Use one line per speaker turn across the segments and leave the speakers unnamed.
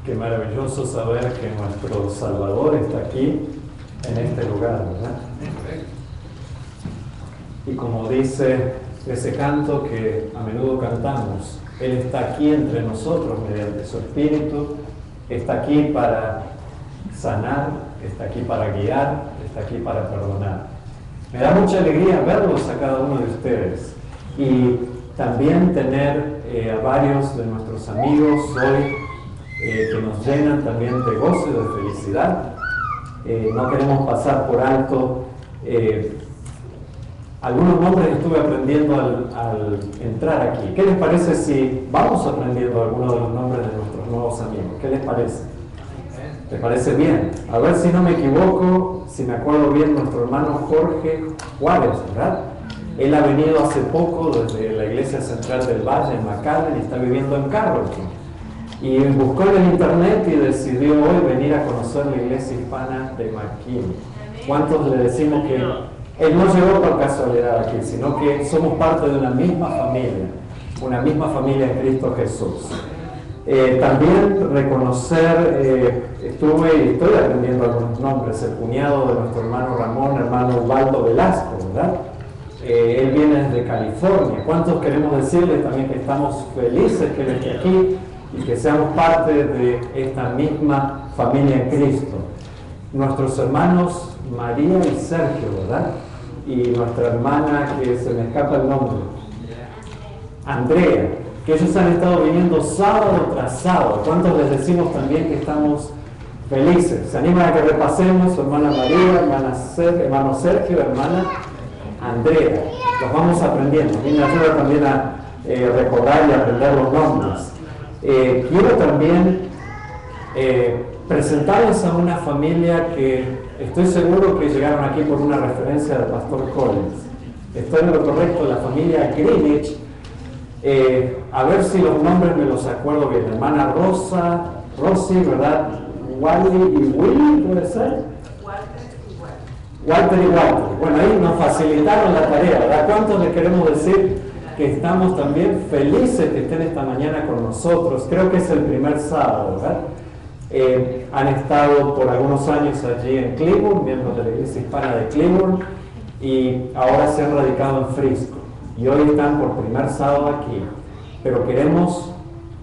Qué maravilloso saber que nuestro Salvador está aquí, en este lugar, ¿verdad? Y como dice ese canto que a menudo cantamos, Él está aquí entre nosotros mediante su Espíritu, está aquí para sanar, está aquí para guiar, está aquí para perdonar. Me da mucha alegría verlos a cada uno de ustedes y también tener a varios de nuestros amigos hoy que nos llenan también de gozo y de felicidad. No queremos pasar por alto algunos nombres que estuve aprendiendo al entrar aquí. ¿Qué les parece si vamos aprendiendo algunos de los nombres de nuestros nuevos amigos? ¿Qué les parece? ¿Les parece bien? A ver si no me equivoco, si me acuerdo bien, nuestro hermano Jorge Juárez, ¿verdad? Él ha venido hace poco desde la Iglesia Central del Valle en McAllen y está viviendo en Carrollton. Y buscó en el internet y decidió hoy venir a conocer la iglesia hispana de McKinney. ¿Cuántos le decimos que él no llegó por casualidad aquí, sino que somos parte de una misma familia en Cristo Jesús? También reconocer, estuve y estoy aprendiendo algunos nombres, el cuñado de nuestro hermano Ramón, hermano Ubaldo Velasco, ¿verdad? Él viene desde California. ¿Cuántos queremos decirles también que estamos felices que él esté aquí y que seamos parte de esta misma familia en Cristo? Nuestros hermanos María y Sergio, ¿verdad? Y nuestra hermana, que se me escapa el nombre, Andrea, que ellos han estado viniendo sábado tras sábado. ¿Cuántos les decimos también que estamos felices? ¿Se animan a que repasemos? Hermana María, hermano Sergio, hermana Andrea. Los vamos aprendiendo. A mí me ayuda también a recordar y aprender los nombres. Quiero también presentarles a una familia que estoy seguro que llegaron aquí por una referencia del pastor Collins. Estoy en lo correcto, la familia Greenwich. A ver si los nombres me los acuerdo bien. Hermana Rosy, ¿verdad? Wally y Willy, ¿puede ser? Walter y Walter. Bueno, ahí nos facilitaron la tarea, ¿verdad? ¿Cuántos les queremos decir que estamos también felices que estén esta mañana con nosotros? Creo que es el primer sábado, ¿verdad? Han estado por algunos años allí en Cleburne, miembros de la Iglesia Hispana de Cleburne, y ahora se han radicado en Frisco. Y hoy están por primer sábado aquí. Pero queremos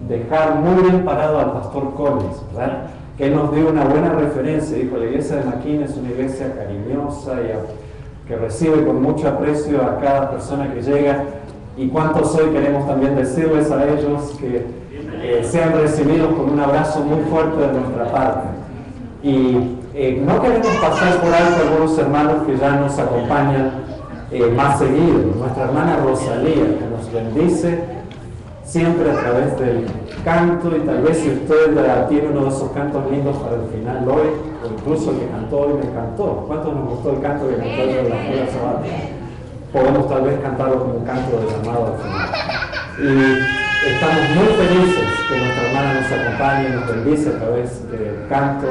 dejar muy bien parado al pastor Collins, ¿verdad? Que él nos dio una buena referencia. Dijo, la iglesia de McKinney es una iglesia cariñosa y que recibe con mucho aprecio a cada persona que llega. Y cuántos hoy queremos también decirles a ellos que sean recibidos con un abrazo muy fuerte de nuestra parte. Y no queremos pasar por alto a algunos hermanos que ya nos acompañan más seguido. Nuestra hermana Rosalía, que nos bendice siempre a través del canto, y tal vez si usted tiene uno de esos cantos lindos para el final hoy, o incluso el que cantó hoy me encantó. ¿Cuántos nos gustó el canto que cantó hoy en la escuela sabática? Podemos tal vez cantarlo como un canto de llamado al final. Y estamos muy felices que nuestra hermana nos acompañe, nos bendice a través del canto,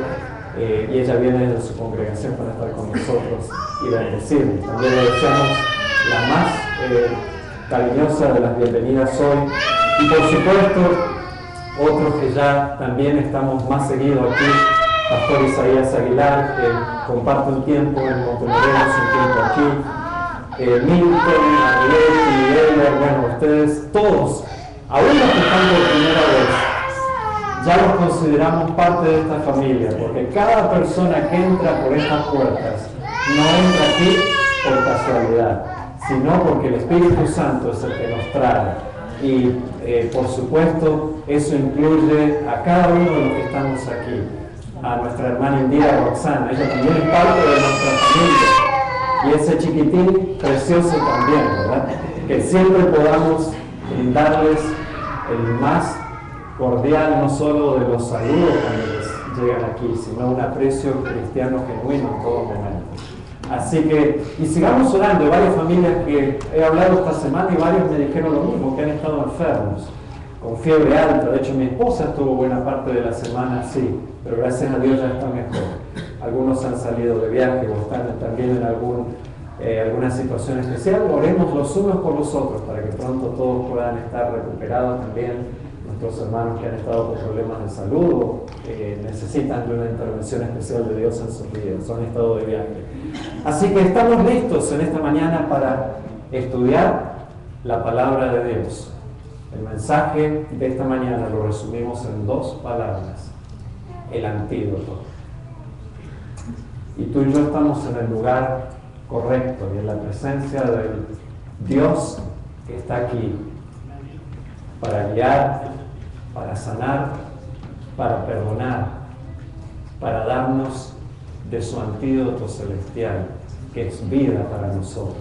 y ella viene de su congregación para estar con nosotros y bendecirnos. También le deseamos la más cariñosa de las bienvenidas hoy. Y por supuesto, otros que ya también estamos más seguidos aquí, Pastor Isaías Aguilar, que comparte un tiempo en Montemorelos, un tiempo aquí, Milton, Arlette y Ella, bueno, ustedes todos, aún los que están por primera vez, ya los consideramos parte de esta familia, porque cada persona que entra por estas puertas no entra aquí por casualidad, sino porque el Espíritu Santo es el que nos trae. Y por supuesto, eso incluye a cada uno de los que estamos aquí. A nuestra hermana Indira Roxana, ella también es parte de nuestra familia. Y ese chiquitín precioso también, ¿verdad? Que siempre podamos brindarles el más cordial, no solo de los saludos cuando les llegan aquí, sino un aprecio cristiano genuino en todo momento. Así que, y sigamos orando. Hay varias familias que he hablado esta semana y varios me dijeron lo mismo, que han estado enfermos, con fiebre alta. De hecho, mi esposa estuvo buena parte de la semana así, pero gracias a Dios ya está mejor. Algunos han salido de viaje o están también en alguna situación especial. Oremos los unos por los otros para que pronto todos puedan estar recuperados también. nuestros hermanos que han estado con problemas de salud o necesitan de una intervención especial de Dios en sus vidas, o han estado de viaje. Así que estamos listos en esta mañana para estudiar la palabra de Dios. El mensaje de esta mañana lo resumimos en 2 palabras: el antídoto. Y tú y yo estamos en el lugar correcto y en la presencia del Dios que está aquí para guiar, para sanar, para perdonar, para darnos de su antídoto celestial, que es vida para nosotros.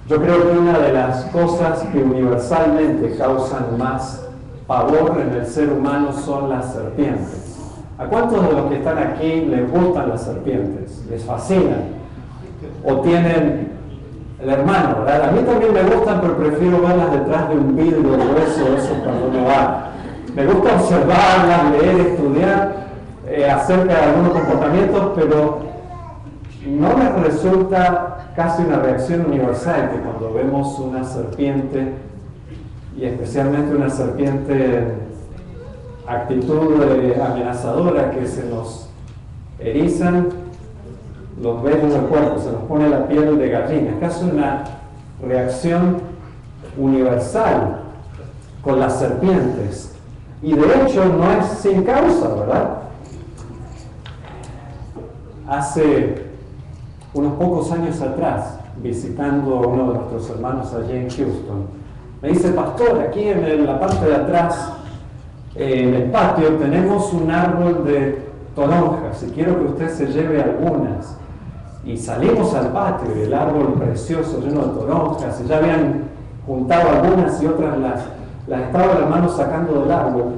Yo creo que una de las cosas que universalmente causan más pavor en el ser humano son las serpientes. ¿A cuántos de los que están aquí les gustan las serpientes? ¿Les fascinan? ¿O tienen el hermano, verdad? A mí también me gustan, pero prefiero verlas detrás de un vidrio grueso, eso cuando uno va. Me gusta observarlas, leer, estudiar acerca de algunos comportamientos, pero no me resulta casi una reacción universal que cuando vemos una serpiente, y especialmente una serpiente en actitud amenazadora, que se nos erizan los vellos del cuerpo, se nos pone la piel de gallina. Es casi una reacción universal con las serpientes. Y de hecho no es sin causa, ¿verdad? Hace unos pocos años atrás, visitando a uno de nuestros hermanos allí en Houston, me dice: pastor, aquí en la parte de atrás, en el patio, tenemos un árbol de toronjas y quiero que usted se lleve algunas. Y salimos al patio y el árbol precioso, lleno de toronjas, y ya habían juntado algunas y otras las estaba el hermano sacando del árbol,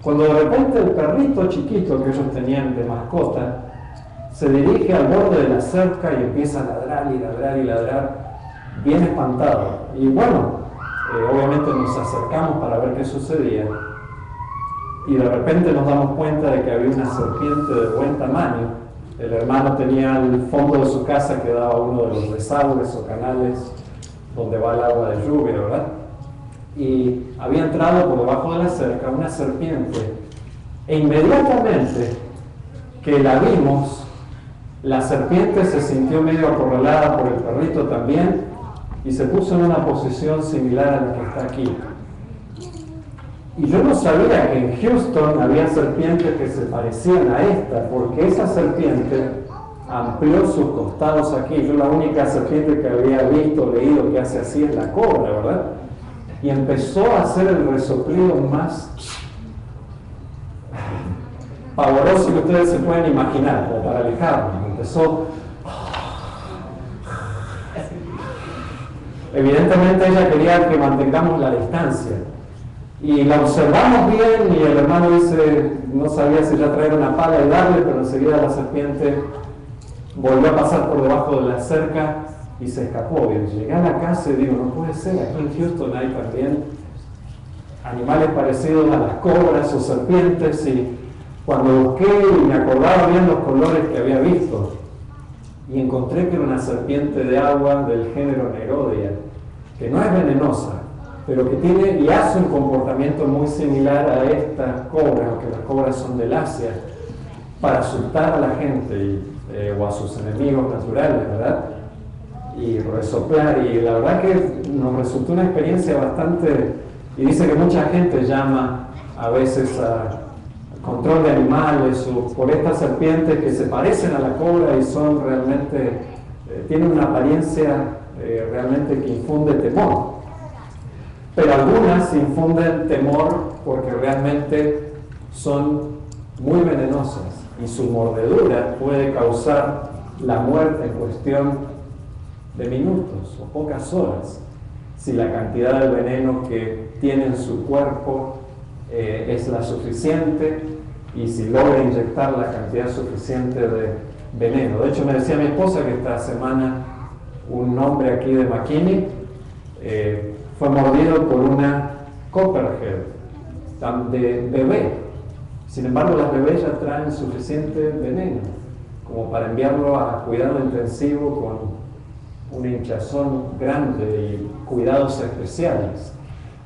cuando de repente el perrito chiquito que ellos tenían de mascota se dirige al borde de la cerca y empieza a ladrar y ladrar y ladrar, bien espantado. Y bueno, obviamente nos acercamos para ver qué sucedía, y de repente nos damos cuenta de que había una serpiente de buen tamaño. El hermano tenía el fondo de su casa que daba a uno de los desagües o canales donde va el agua de lluvia, ¿verdad? Y había entrado por debajo de la cerca una serpiente, e inmediatamente que la vimos, la serpiente se sintió medio acorralada por el perrito también y se puso en una posición similar a la que está aquí. Y yo no sabía que en Houston había serpientes que se parecían a esta, porque esa serpiente amplió sus costados aquí. Yo la única serpiente que había visto, leído que hace así es la cobra, ¿verdad? Y empezó a hacer el resoplido más pavoroso que ustedes se pueden imaginar, como para alejarnos. Empezó... Evidentemente ella quería que mantengamos la distancia. Y la observamos bien y el hermano dice, no sabía si ya traer una pala y darle, pero enseguida la serpiente volvió a pasar por debajo de la cerca y se escapó. Y llegué a la casa y digo, no puede ser, aquí en Houston hay también animales parecidos a las cobras o serpientes. Y cuando busqué y me acordaba bien los colores que había visto, y encontré que era una serpiente de agua del género Nerodia, que no es venenosa, pero que tiene y hace un comportamiento muy similar a estas cobras, aunque las cobras son del Asia, para asustar a la gente o a sus enemigos naturales, ¿verdad? Y resoplar. Y la verdad que nos resultó una experiencia bastante... Y dice que mucha gente llama a veces a control de animales o por estas serpientes que se parecen a la cobra y son realmente... tienen una apariencia realmente que infunde temor. Pero algunas infunden temor porque realmente son muy venenosas y su mordedura puede causar la muerte en cuestión de minutos o pocas horas, si la cantidad de veneno que tiene en su cuerpo es la suficiente y si logra inyectar la cantidad suficiente de veneno. De hecho, me decía mi esposa que esta semana un hombre aquí de McKinney fue mordido por una copperhead de bebé. Sin embargo, las bebés ya traen suficiente veneno como para enviarlo a cuidado intensivo con una hinchazón grande y cuidados especiales.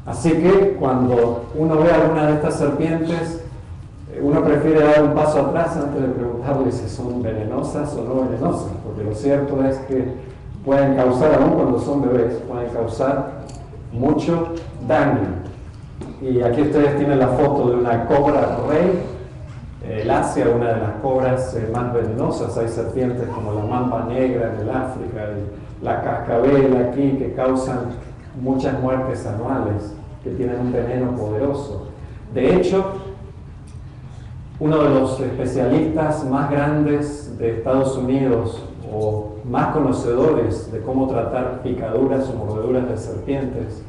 Así que cuando uno ve alguna de estas serpientes, uno prefiere dar un paso atrás antes de preguntarle si son venenosas o no venenosas, porque lo cierto es que pueden causar, aún cuando son bebés, pueden causar mucho daño. Y aquí ustedes tienen la foto de una cobra rey, el Asia, una de las cobras más venenosas. Hay serpientes como la mamba negra en el África, y la cascabel aquí, que causan muchas muertes anuales, que tienen un veneno poderoso. De hecho, uno de los especialistas más grandes de Estados Unidos, o más conocedores de cómo tratar picaduras o mordeduras de serpientes,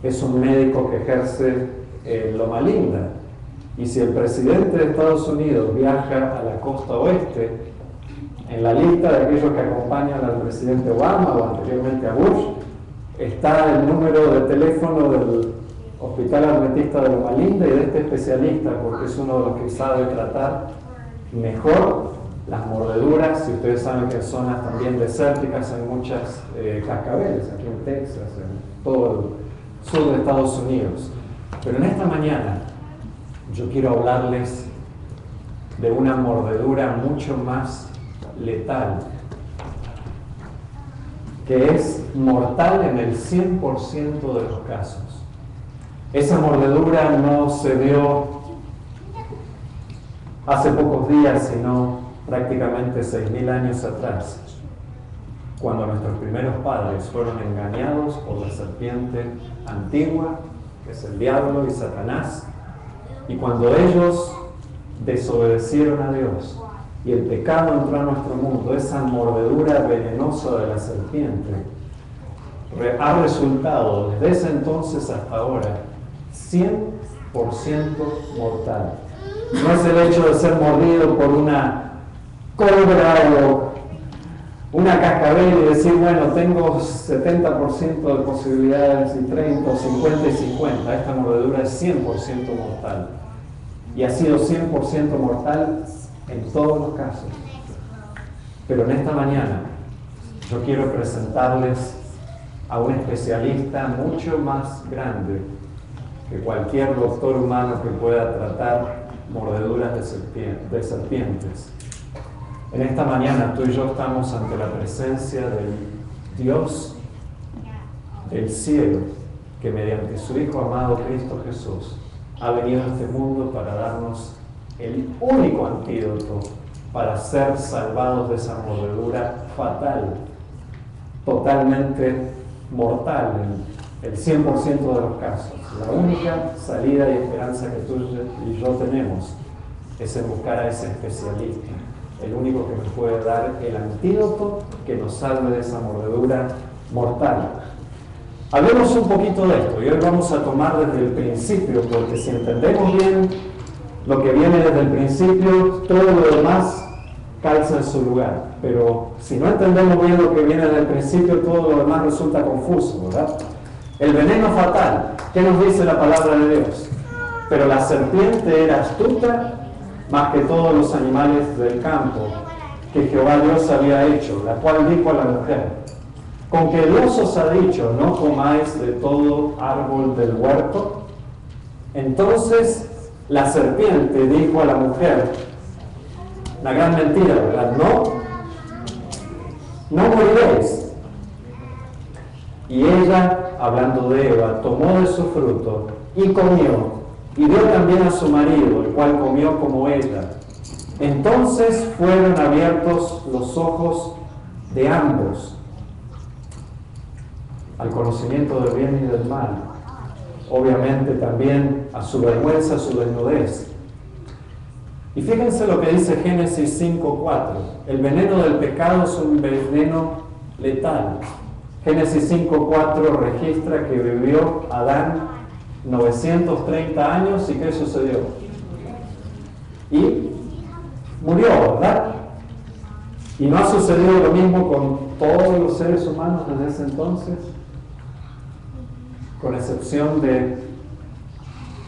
es un médico que ejerce en Loma Linda. Y si el presidente de Estados Unidos viaja a la costa oeste, en la lista de aquellos que acompañan al presidente Obama o anteriormente a Bush, está el número de teléfono del Hospital Adventista de Loma Linda y de este especialista, porque es uno de los que sabe tratar mejor las mordeduras. Y ustedes saben que en zonas también desérticas hay muchas cascabeles, aquí en Texas, en todo el sur de Estados Unidos. Pero en esta mañana yo quiero hablarles de una mordedura mucho más letal, que es mortal en el 100% de los casos. Esa mordedura no se dio hace pocos días, sino prácticamente 6.000 años atrás, cuando nuestros primeros padres fueron engañados por la serpiente antigua, que es el diablo y Satanás, y cuando ellos desobedecieron a Dios y el pecado entró a nuestro mundo, esa mordedura venenosa de la serpiente ha resultado desde ese entonces hasta ahora 100% mortal. No es el hecho de ser mordido por una cobra o una cascabel y decir, bueno, tengo 70% de posibilidades y 30 o 50 y 50. Esta mordedura es 100% mortal. Y ha sido 100% mortal en todos los casos. Pero en esta mañana yo quiero presentarles a un especialista mucho más grande que cualquier doctor humano que pueda tratar mordeduras de serpientes. En esta mañana tú y yo estamos ante la presencia del Dios del cielo, que mediante su Hijo amado Cristo Jesús ha venido a este mundo para darnos el único antídoto para ser salvados de esa mordedura fatal, totalmente mortal en el 100% de los casos. La única salida y esperanza que tú y yo tenemos es en buscar a ese especialista, el único que nos puede dar el antídoto que nos salve de esa mordedura mortal. Hablemos un poquito de esto y hoy vamos a tomar desde el principio, porque si entendemos bien lo que viene desde el principio, todo lo demás calza en su lugar. Pero si no entendemos bien lo que viene desde el principio, todo lo demás resulta confuso, ¿verdad? El veneno fatal, ¿qué nos dice la palabra de Dios? Pero la serpiente era astuta más que todos los animales del campo que Jehová Dios había hecho, la cual dijo a la mujer: con que Dios os ha dicho, no comáis de todo árbol del huerto. Entonces la serpiente dijo a la mujer, la gran mentira, ¿verdad? No moriréis. Y ella, hablando de Eva, tomó de su fruto y comió, y dio también a su marido, el cual comió como ella. Entonces fueron abiertos los ojos de ambos al conocimiento del bien y del mal, obviamente también a su vergüenza, a su desnudez. Y fíjense lo que dice Génesis 5:4. El veneno del pecado es un veneno letal. Génesis 5:4 registra que vivió Adán 930 años y ¿qué sucedió? Y murió, ¿verdad? Y no ha sucedido lo mismo con todos los seres humanos desde ese entonces, con excepción de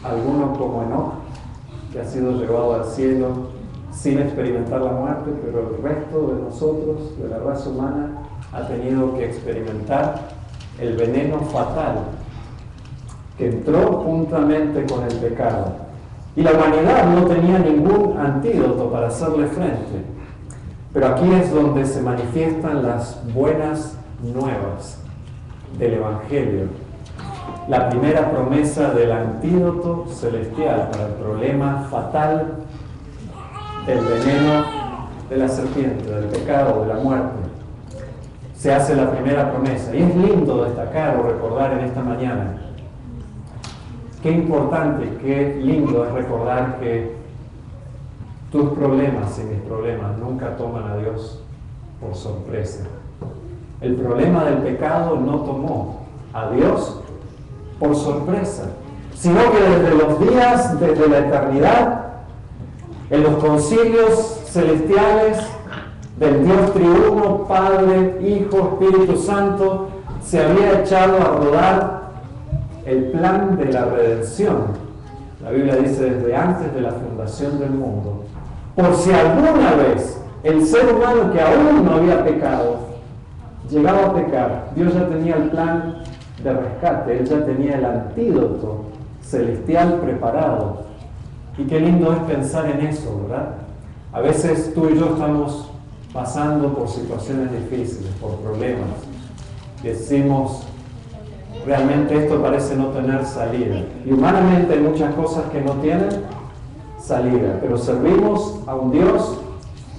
alguno como Enoc, que ha sido llevado al cielo sin experimentar la muerte, pero el resto de nosotros, de la raza humana, ha tenido que experimentar el veneno fatal que entró juntamente con el pecado. Y la humanidad no tenía ningún antídoto para hacerle frente. Pero aquí es donde se manifiestan las buenas nuevas del Evangelio. La primera promesa del antídoto celestial para el problema fatal del veneno de la serpiente, del pecado, de la muerte. Se hace la primera promesa. Y es lindo destacar o recordar en esta mañana. Qué importante, qué lindo es recordar que tus problemas y mis problemas nunca toman a Dios por sorpresa. El problema del pecado no tomó a Dios por sorpresa, sino que desde los días, desde la eternidad, en los concilios celestiales del Dios triuno, Padre, Hijo, Espíritu Santo, se había echado a rodar el plan de la redención. La Biblia dice desde antes de la fundación del mundo. Por si alguna vez el ser humano que aún no había pecado llegaba a pecar, Dios ya tenía el plan de rescate, Él ya tenía el antídoto celestial preparado. Y qué lindo es pensar en eso, ¿verdad? A veces tú y yo estamos pasando por situaciones difíciles, por problemas. Decimos, realmente esto parece no tener salida. Y humanamente hay muchas cosas que no tienen salida, pero servimos a un Dios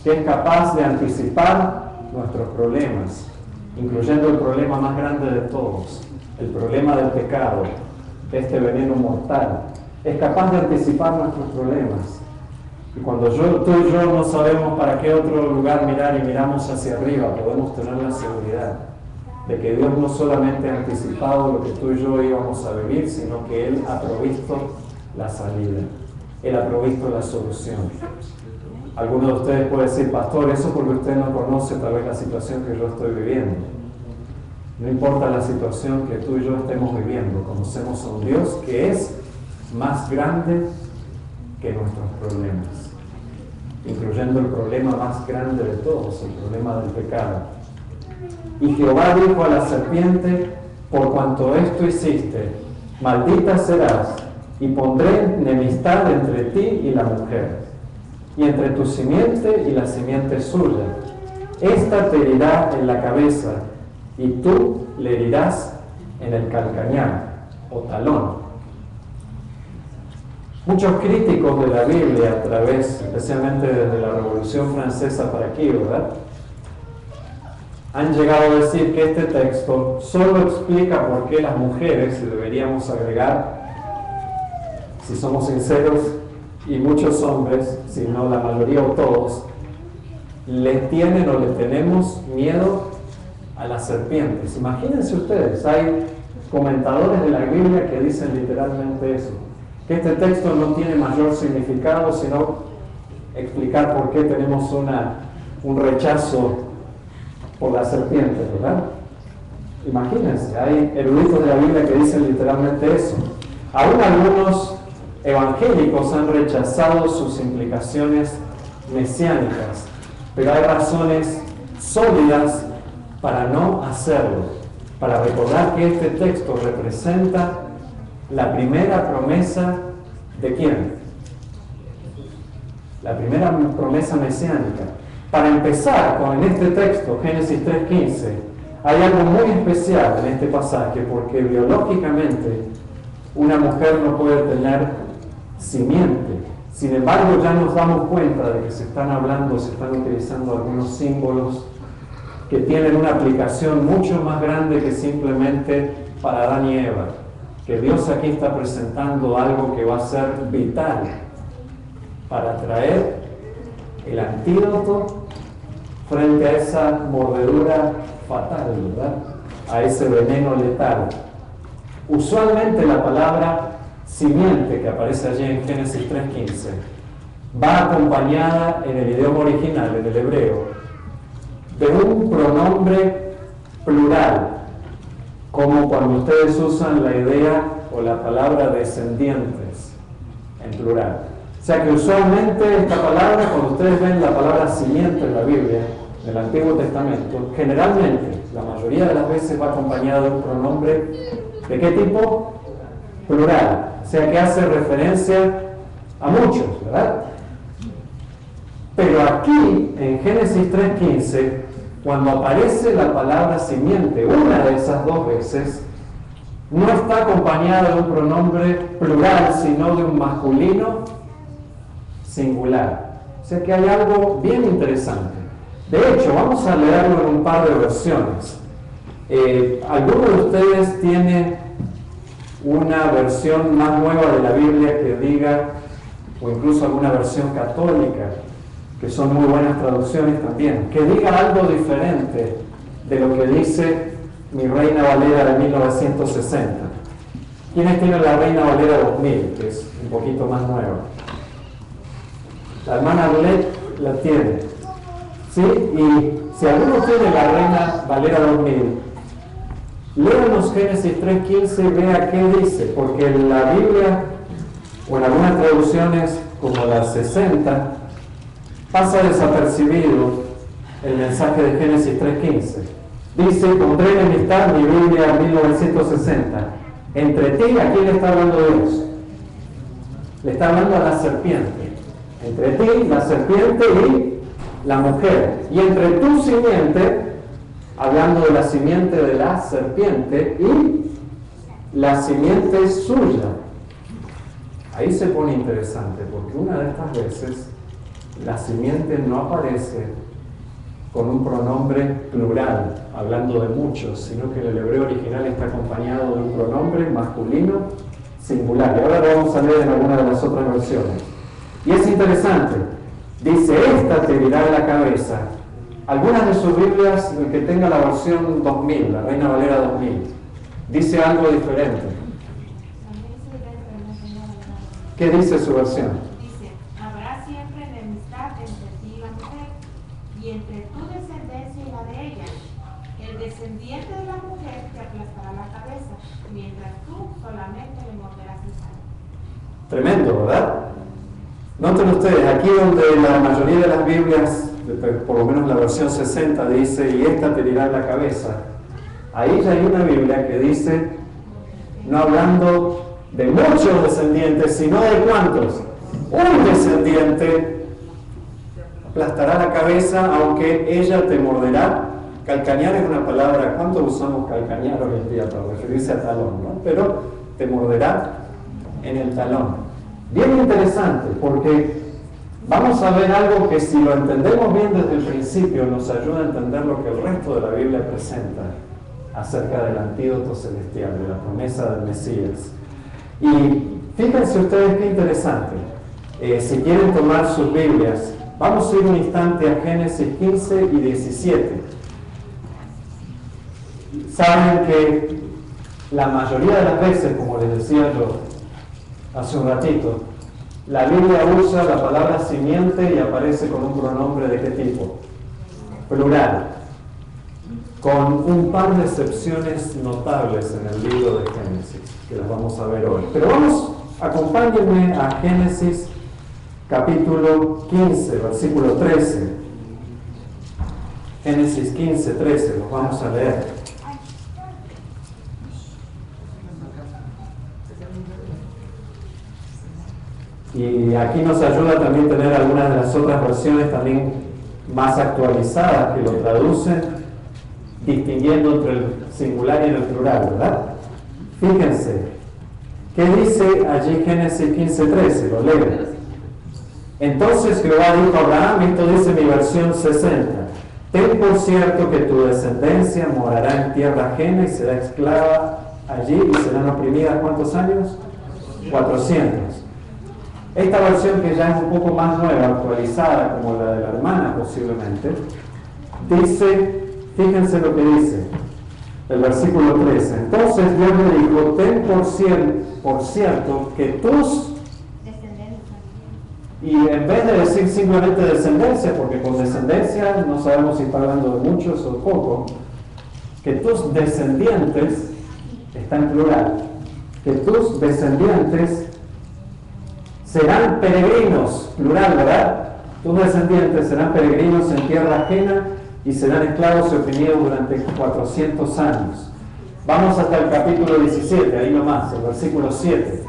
que es capaz de anticipar nuestros problemas, incluyendo el problema más grande de todos, el problema del pecado, este veneno mortal. Es capaz de anticipar nuestros problemas. Y cuando tú y yo no sabemos para qué otro lugar mirar y miramos hacia arriba, podemos tener la seguridad de que Dios no solamente ha anticipado lo que tú y yo íbamos a vivir, sino que Él ha provisto la salida. Él ha provisto la solución. Alguno de ustedes puede decir, pastor, eso porque usted no conoce tal vez la situación que yo estoy viviendo. No importa la situación que tú y yo estemos viviendo, conocemos a un Dios que es más grande que nuestros problemas, incluyendo el problema más grande de todos, el problema del pecado. Y Jehová dijo a la serpiente, por cuanto esto hiciste, maldita serás, y pondré enemistad entre ti y la mujer, y entre tu simiente y la simiente suya. Esta te herirá en la cabeza, y tú le herirás en el calcañar o talón. Muchos críticos de la Biblia a través, especialmente desde la Revolución Francesa para aquí, ¿verdad?, han llegado a decir que este texto solo explica por qué las mujeres, y deberíamos agregar, si somos sinceros, y muchos hombres, si no la mayoría o todos, le tienen o le tenemos miedo a las serpientes. Imagínense ustedes, hay comentadores de la Biblia que dicen literalmente eso, que este texto no tiene mayor significado sino explicar por qué tenemos un rechazo por las serpientes, ¿verdad? Imagínense, hay eruditos de la Biblia que dicen literalmente eso. Aún algunos evangélicos han rechazado sus implicaciones mesiánicas, pero hay razones sólidas para no hacerlo, para recordar que este texto representa la primera promesa ¿de quién? La primera promesa mesiánica. Para empezar con este texto, Génesis 3:15, hay algo muy especial en este pasaje porque biológicamente una mujer no puede tener simiente. Sin embargo, ya nos damos cuenta de que se están utilizando algunos símbolos que tienen una aplicación mucho más grande que simplemente para Adán y Eva. Que Dios aquí está presentando algo que va a ser vital para traer el antídoto frente a esa mordedura fatal, ¿verdad?, a ese veneno letal. Usualmente la palabra simiente que aparece allí en Génesis 3:15 va acompañada en el idioma original, en el hebreo, de un pronombre plural, como cuando ustedes usan la idea o la palabra descendientes en plural. O sea que usualmente esta palabra, cuando ustedes ven la palabra simiente en la Biblia, en el Antiguo Testamento, generalmente, la mayoría de las veces va acompañada de un pronombre, ¿de qué tipo? plural, o sea que hace referencia a muchos, ¿verdad? Pero aquí, en Génesis 3:15, cuando aparece la palabra simiente, una de esas dos veces, no está acompañada de un pronombre plural, sino de un masculino singular. O sea que hay algo bien interesante. De hecho, vamos a leerlo en un par de versiones. ¿Alguno de ustedes tiene una versión más nueva de la Biblia que diga, o incluso alguna versión católica, que son muy buenas traducciones también, que diga algo diferente de lo que dice mi Reina Valera de 1960? ¿Quiénes tienen la Reina Valera 2000, que es un poquito más nueva? La hermana Arlet la tiene, ¿sí? Y si alguno tiene la Reina Valera 2000, léanos Génesis 3:15 y vea qué dice, porque en la Biblia, o en algunas traducciones como la 60, pasa desapercibido el mensaje de Génesis 3:15. Dice, pondré enemistad, mi Biblia 1960, entre ti. ¿A quién le está hablando Dios? Le está hablando a la serpiente. Entre ti, la serpiente, y la mujer. Y entre tu simiente, hablando de la simiente de la serpiente, y la simiente suya. Ahí se pone interesante, porque una de estas veces la simiente no aparece con un pronombre plural, hablando de muchos, sino que el hebreo original está acompañado de un pronombre masculino singular. Y ahora lo vamos a leer en alguna de las otras versiones. Y es interesante. Dice, esta te herirá en la cabeza. Algunas de sus Biblias, el que tenga la versión 2000, la Reina Valera 2000, dice algo diferente. ¿Qué dice su versión?
Y entre tu descendencia y la de ella, el descendiente de la mujer te aplastará la cabeza, mientras tú solamente le morderás el seno.
Tremendo, ¿verdad? Noten ustedes, aquí donde la mayoría de las Biblias, por lo menos la versión 60, dice, y esta te herirá en la cabeza, ahí ya hay una Biblia que dice, no hablando de muchos descendientes, sino de cuántos. Un descendiente aplastará la cabeza, aunque ella te morderá. Calcañar es una palabra, ¿cuánto usamos calcañar hoy en día para referirse a talón, ¿no? Pero te morderá en el talón. Bien interesante, porque vamos a ver algo que, si lo entendemos bien desde el principio, nos ayuda a entender lo que el resto de la Biblia presenta acerca del antídoto celestial, de la promesa del Mesías. Y fíjense ustedes qué interesante. Si quieren tomar sus Biblias, vamos a ir un instante a Génesis 15 y 17. Saben que la mayoría de las veces, como les decía yo hace un ratito, la Biblia usa la palabra simiente y aparece con un pronombre de qué tipo? Plural. Con un par de excepciones notables en el libro de Génesis, que las vamos a ver hoy. Pero acompáñenme a Génesis capítulo 15, versículo 13. Génesis 15, 13, los vamos a leer. Y aquí nos ayuda también tener algunas de las otras versiones también más actualizadas que lo traducen, distinguiendo entre el singular y el plural, ¿verdad? Fíjense, ¿qué dice allí Génesis 15, 13? Lo leo. Entonces Jehová dijo a Abraham, esto dice mi versión 60, ten por cierto que tu descendencia morará en tierra ajena y será esclava allí y serán oprimidas, ¿cuántos años? 400. Esta versión, que ya es un poco más nueva, actualizada, como la de la hermana posiblemente, dice, fíjense lo que dice, el versículo 13. Entonces Dios le dijo, ten por cierto que tus... Y en vez de decir simplemente descendencia, porque con descendencia no sabemos si está hablando de muchos o poco, que tus descendientes, está en plural, que tus descendientes serán peregrinos, plural, ¿verdad? Tus descendientes serán peregrinos en tierra ajena y serán esclavos y oprimidos durante 400 años. Vamos hasta el capítulo 17, ahí nomás, el versículo 7.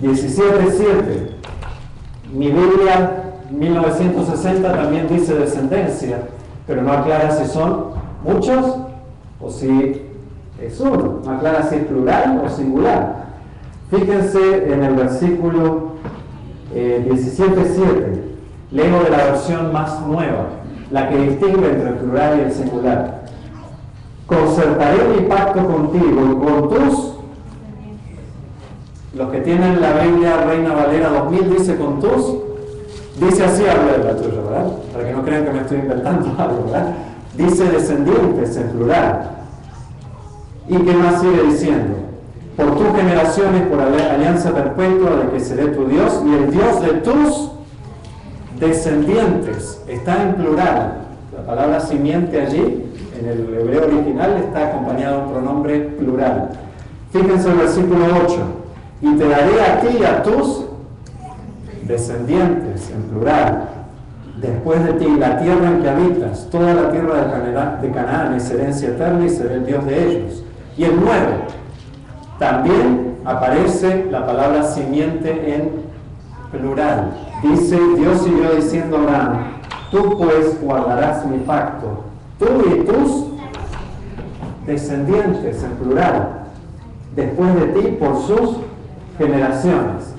17:7. Mi Biblia 1960 también dice descendencia, pero no aclara si son muchos o si es uno. No aclara si es plural o singular. Fíjense en el versículo 17:7. Leo de la versión más nueva, la que distingue entre el plural y el singular. Concertaré mi pacto contigo y con tus. Los que tienen la Biblia Reina Valera 2000 dice con tus. Dice así, habla de la tuya, ¿verdad? Para que no crean que me estoy inventando algo, ¿verdad? Dice descendientes en plural. ¿Y qué más sigue diciendo? Por tus generaciones, por alianza perpetua de que seré tu Dios y el Dios de tus descendientes. Está en plural. La palabra simiente allí, en el hebreo original, está acompañado de un pronombre plural. Fíjense el versículo 8. Y te daré a ti y a tus descendientes, en plural, después de ti, la tierra en que habitas, toda la tierra de Canaán es herencia eterna y seré el Dios de ellos. Y el 9, también aparece la palabra simiente en plural. Dice, Dios siguió diciendo a Abraham, tú pues guardarás mi pacto, tú y tus descendientes, en plural, después de ti por sus generaciones.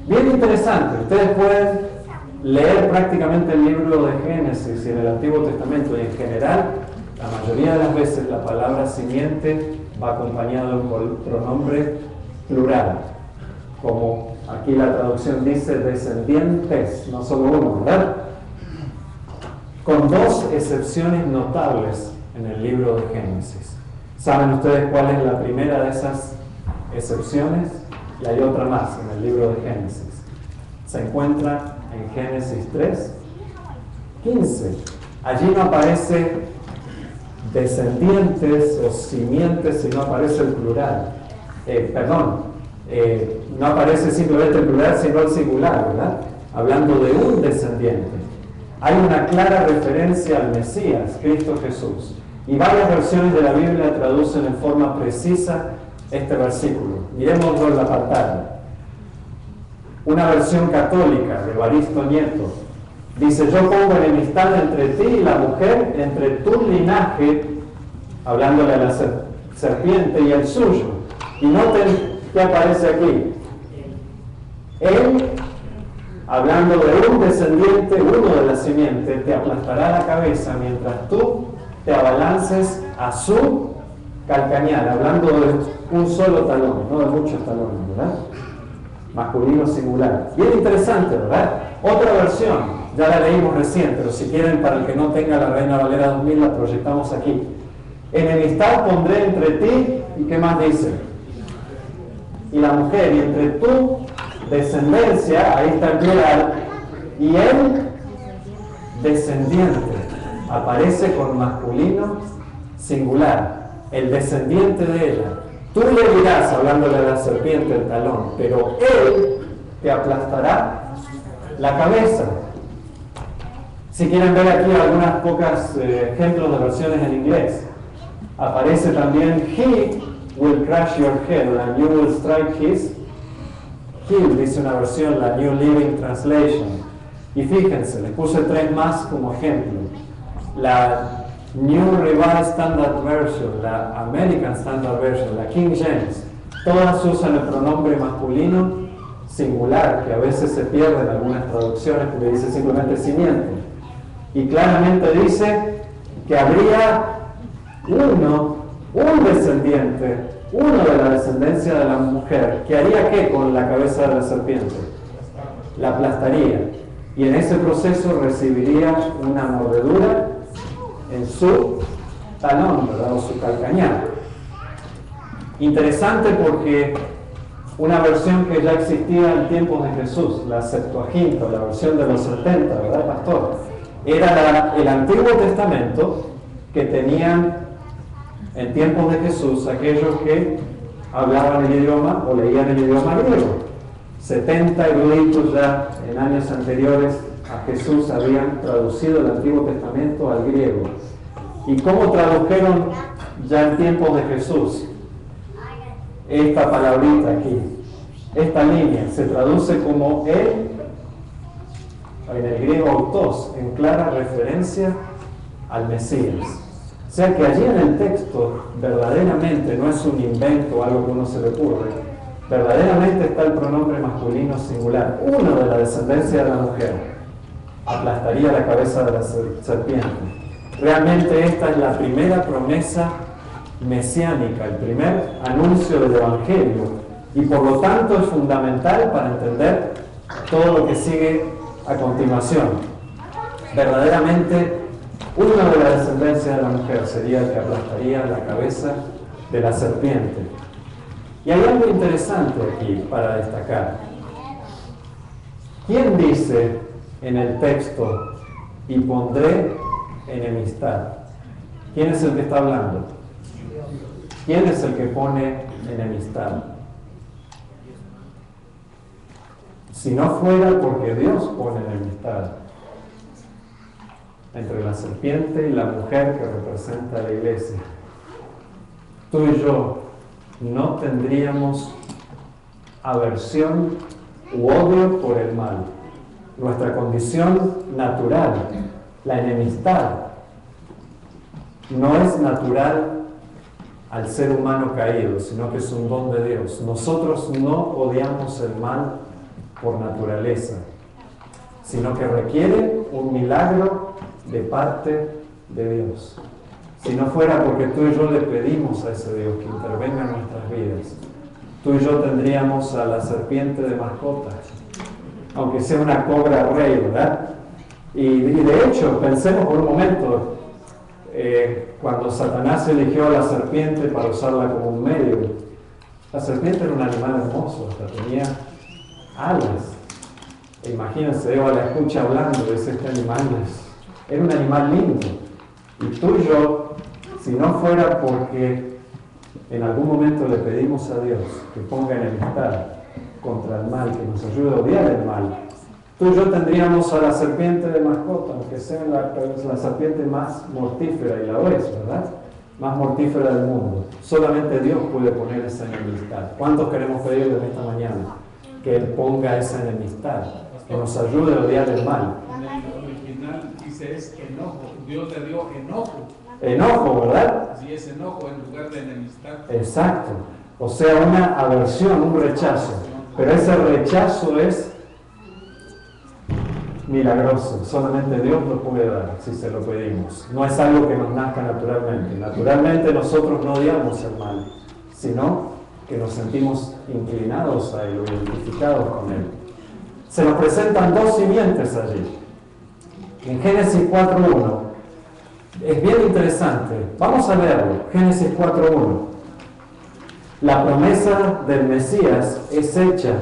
Bien interesante, ustedes pueden leer prácticamente el libro de Génesis y en el Antiguo Testamento y en general, la mayoría de las veces la palabra simiente va acompañada de un pronombre plural, como aquí la traducción dice descendientes, no solo uno, ¿verdad? Con dos excepciones notables en el libro de Génesis. ¿Saben ustedes cuál es la primera de esas excepciones? Y hay otra más en el libro de Génesis. Se encuentra en Génesis 3:15. Allí no aparece descendientes o simientes, sino aparece el plural. No aparece simplemente el plural, sino el singular, ¿verdad? Hablando de un descendiente. Hay una clara referencia al Mesías, Cristo Jesús. Y varias versiones de la Biblia traducen en forma precisa este versículo. Miremoslo en la pantalla. Una versión católica de Evaristo Nieto dice: yo pongo enemistad entre ti y la mujer, entre tu linaje, hablándole a la serpiente, y el suyo. Y noten qué aparece aquí. Él, hablando de un descendiente, uno de la simiente, te aplastará la cabeza mientras tú te abalances a su calcañar, hablando de un solo talón, no de muchos talones, ¿verdad? Masculino singular. Bien interesante, ¿verdad? Otra versión, ya la leímos recién, pero si quieren, para el que no tenga la Reina Valera 2000, la proyectamos aquí. Enemistad pondré entre ti, ¿y qué más dice? Y la mujer, y entre tu descendencia, ahí está el plural, y el descendiente, aparece con masculino singular. El descendiente de ella. Tú le dirás, hablándole a la serpiente, el talón, pero él te aplastará la cabeza. Si quieren ver aquí algunas pocas ejemplos de versiones en inglés, aparece también he will crush your head and you will strike his heel, dice una versión, la New Living Translation. Y fíjense, les puse 3 más como ejemplo. La New Revised Standard Version, la American Standard Version, la King James, todas usan el pronombre masculino singular, que a veces se pierde en algunas traducciones porque dice simplemente simiente. Y claramente dice que habría un descendiente, uno de la descendencia de la mujer, que haría ¿qué con la cabeza de la serpiente? La aplastaría. Y en ese proceso recibiría una mordedura en su talón, ¿verdad? O su calcañar. Interesante porque una versión que ya existía en tiempos de Jesús, la Septuaginta, la versión de los 70, ¿verdad, pastor? Era el Antiguo Testamento que tenían en tiempos de Jesús aquellos que hablaban el idioma o leían el idioma griego. 70 eruditos ya en años anteriores a Jesús habían traducido el Antiguo Testamento al griego. ¿Y cómo tradujeron ya en tiempos de Jesús esta palabrita aquí, esta línea, se traduce como en el griego autos, en clara referencia al Mesías. O sea que allí en el texto verdaderamente no es un invento o algo que uno se le ocurre, verdaderamente está el pronombre masculino singular. Uno de la descendencia de la mujer aplastaría la cabeza de la serpiente. Realmente esta es la primera promesa mesiánica, el primer anuncio del Evangelio, y por lo tanto es fundamental para entender todo lo que sigue a continuación. Verdaderamente, una de las descendencias de la mujer sería el que aplastaría la cabeza de la serpiente. Y hay algo interesante aquí para destacar. ¿Quién dice en el texto, y pondré enemistad? ¿Quién es el que está hablando? ¿Quién es el que pone enemistad? Si no fuera porque Dios pone enemistad entre la serpiente y la mujer que representa a la iglesia, tú y yo no tendríamos aversión u odio por el mal. Nuestra condición natural, la enemistad, no es natural al ser humano caído, sino que es un don de Dios. Nosotros no odiamos el mal por naturaleza, sino que requiere un milagro de parte de Dios. Si no fuera porque tú y yo le pedimos a ese Dios que intervenga en nuestras vidas, tú y yo tendríamos a la serpiente de mascota, aunque sea una cobra rey, ¿verdad? Y de hecho, pensemos por un momento, cuando Satanás eligió a la serpiente para usarla como un medio, la serpiente era un animal hermoso, hasta tenía alas. Imagínense, Eva la escucha hablando, dice, este animal era un animal lindo. Y tú y yo, si no fuera porque en algún momento le pedimos a Dios que ponga enemistad contra el mal, que nos ayude a odiar el mal, tú y yo tendríamos a la serpiente de mascota, aunque sea la serpiente más mortífera, y la es, ¿verdad? Más mortífera del mundo. Solamente Dios puede poner esa enemistad. ¿Cuántos queremos pedirle en esta mañana que Él ponga esa enemistad, que nos ayude a odiar el mal?
En el original dice es enojo. Dios le dio enojo.
Enojo, ¿verdad?
Sí, es enojo en lugar de enemistad.
Exacto. O sea, una aversión, un rechazo. Pero ese rechazo es milagroso. Solamente Dios lo puede dar si se lo pedimos. No es algo que nos nazca naturalmente. Naturalmente nosotros no odiamos el mal, sino que nos sentimos inclinados a Él o identificados con Él. Se nos presentan dos simientes allí. En Génesis 4.1 es bien interesante. Vamos a leerlo. Génesis 4.1. La promesa del Mesías es hecha,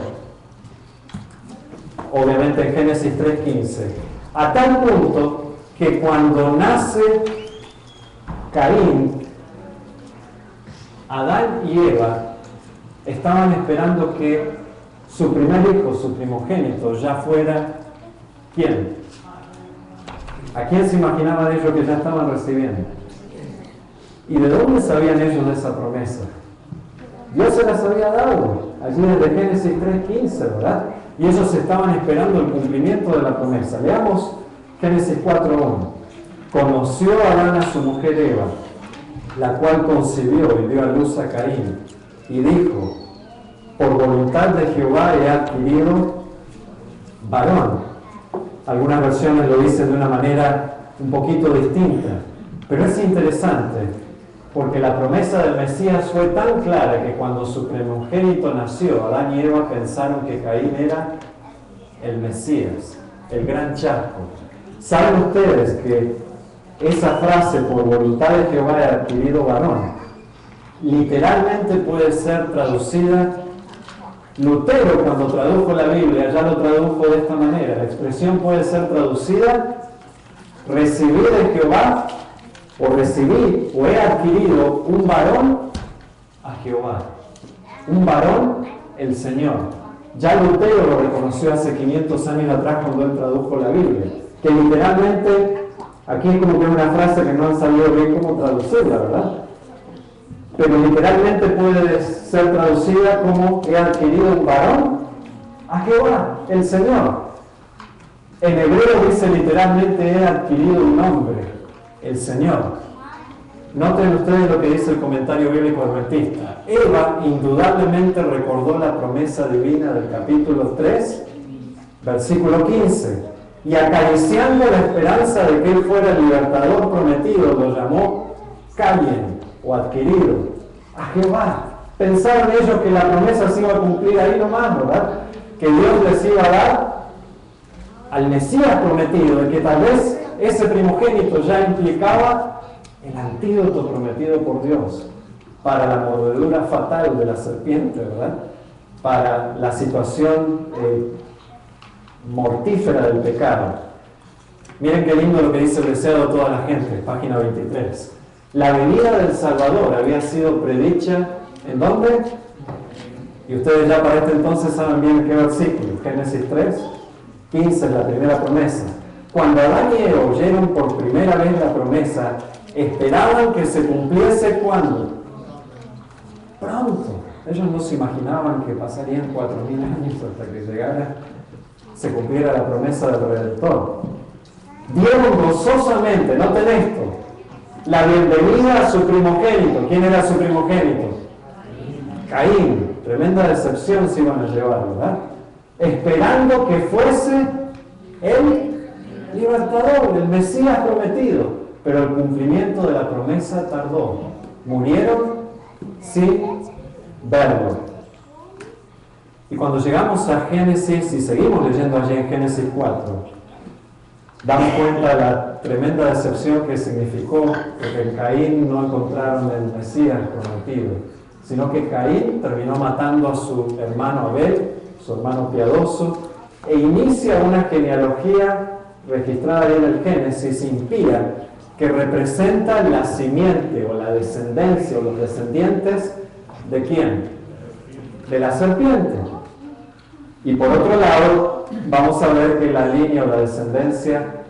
obviamente, en Génesis 3.15, a tal punto que cuando nace Caín, Adán y Eva estaban esperando que su primer hijo, su primogénito, ya fuera ¿quién? ¿A quién se imaginaban ellos que ya estaban recibiendo? ¿Y de dónde sabían ellos de esa promesa? Dios se las había dado, allí desde Génesis 3.15, ¿verdad? Y ellos estaban esperando el cumplimiento de la promesa. Leamos Génesis 4.1. Conoció Adán a su mujer Eva, la cual concibió y dio a luz a Caín, y dijo, por voluntad de Jehová he adquirido varón. Algunas versiones lo dicen de una manera un poquito distinta, pero es interesante, porque la promesa del Mesías fue tan clara que cuando su primogénito nació, Adán y Eva pensaron que Caín era el Mesías, el gran chasco. ¿Saben ustedes que esa frase, por voluntad de Jehová he adquirido varón, literalmente puede ser traducida? Lutero, cuando tradujo la Biblia, ya lo tradujo de esta manera. La expresión puede ser traducida: recibí de Jehová, o recibí, o he adquirido un varón a Jehová. Un varón, el Señor. Ya Lutero lo reconoció hace 500 años atrás cuando él tradujo la Biblia. Que literalmente, aquí es como que una frase que no han sabido bien cómo traducirla, ¿verdad? pero literalmente puede ser traducida como he adquirido un varón a Jehová, el Señor. En hebreo dice literalmente he adquirido un hombre, el Señor. Noten ustedes lo que dice el comentario bíblico adventista. Eva indudablemente recordó la promesa divina del capítulo 3, versículo 15, y acariciando la esperanza de que él fuera el libertador prometido, lo llamó Cayen o adquirido a Jehová. Pensaron ellos que la promesa se iba a cumplir ahí nomás, ¿verdad? Que Dios les iba a dar al Mesías prometido, de que tal vez ese primogénito ya implicaba el antídoto prometido por Dios para la mordedura fatal de la serpiente, ¿verdad? Para la situación mortífera del pecado. Miren qué lindo lo que dice el deseo de toda la gente, página 23. La venida del Salvador había sido predicha, ¿en dónde? Y ustedes ya para este entonces saben bien qué versículo. Génesis 3, 15 es la primera promesa. Cuando Adán y Eva oyeron por primera vez la promesa, esperaban que se cumpliese ¿cuándo? Pronto. Ellos no se imaginaban que pasarían 4.000 años hasta que llegara, se cumpliera la promesa del Redentor. Dieron gozosamente, noten esto, la bienvenida a su primogénito. ¿Quién era su primogénito? Caín. Tremenda decepción se iban a llevar, ¿verdad? Esperando que fuese el libertador, el Mesías prometido. Pero el cumplimiento de la promesa tardó. Murieron sin verlo. Y cuando llegamos a Génesis, y seguimos leyendo allí en Génesis 4, damos cuenta de la tremenda decepción que significó que en Caín no encontraron el Mesías prometido, sino que Caín terminó matando a su hermano Abel, su hermano piadoso, e inicia una genealogía registrada ahí en el Génesis impía, que representa la simiente o la descendencia o los descendientes ¿de quién? De la serpiente. Y por otro lado, vamos a ver que la línea o la descendencia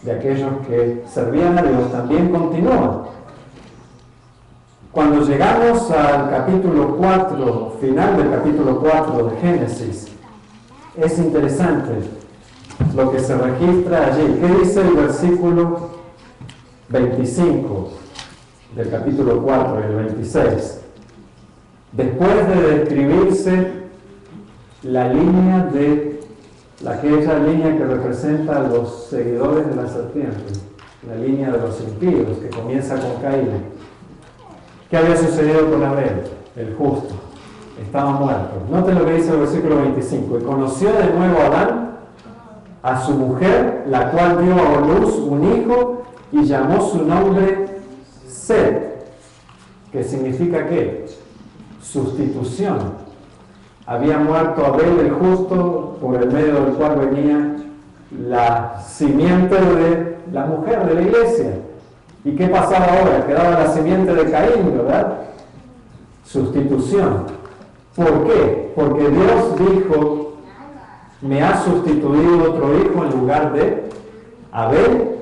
de aquellos que servían a Dios también continúa. Cuando llegamos al capítulo 4, final del capítulo 4 de Génesis, es interesante lo que se registra allí. ¿Qué dice el versículo 25 del capítulo 4 y el 26? Después de describirse la línea de aquella línea que representa a los seguidores de la serpiente, la línea de los impíos que comienza con Caín. ¿Qué había sucedido con Abel, el justo? Estaba muerto. Noten lo que dice el versículo 25. Y conoció de nuevo Adán a su mujer, la cual dio a luz un hijo y llamó su nombre Set, que significa ¿qué? Sustitución. Había muerto Abel el justo, por el medio del cual venía la simiente de la mujer de la iglesia. ¿Y qué pasaba ahora? Quedaba la simiente de Caín, ¿verdad? Sustitución. ¿Por qué? Porque Dios dijo, me ha sustituido otro hijo en lugar de Abel,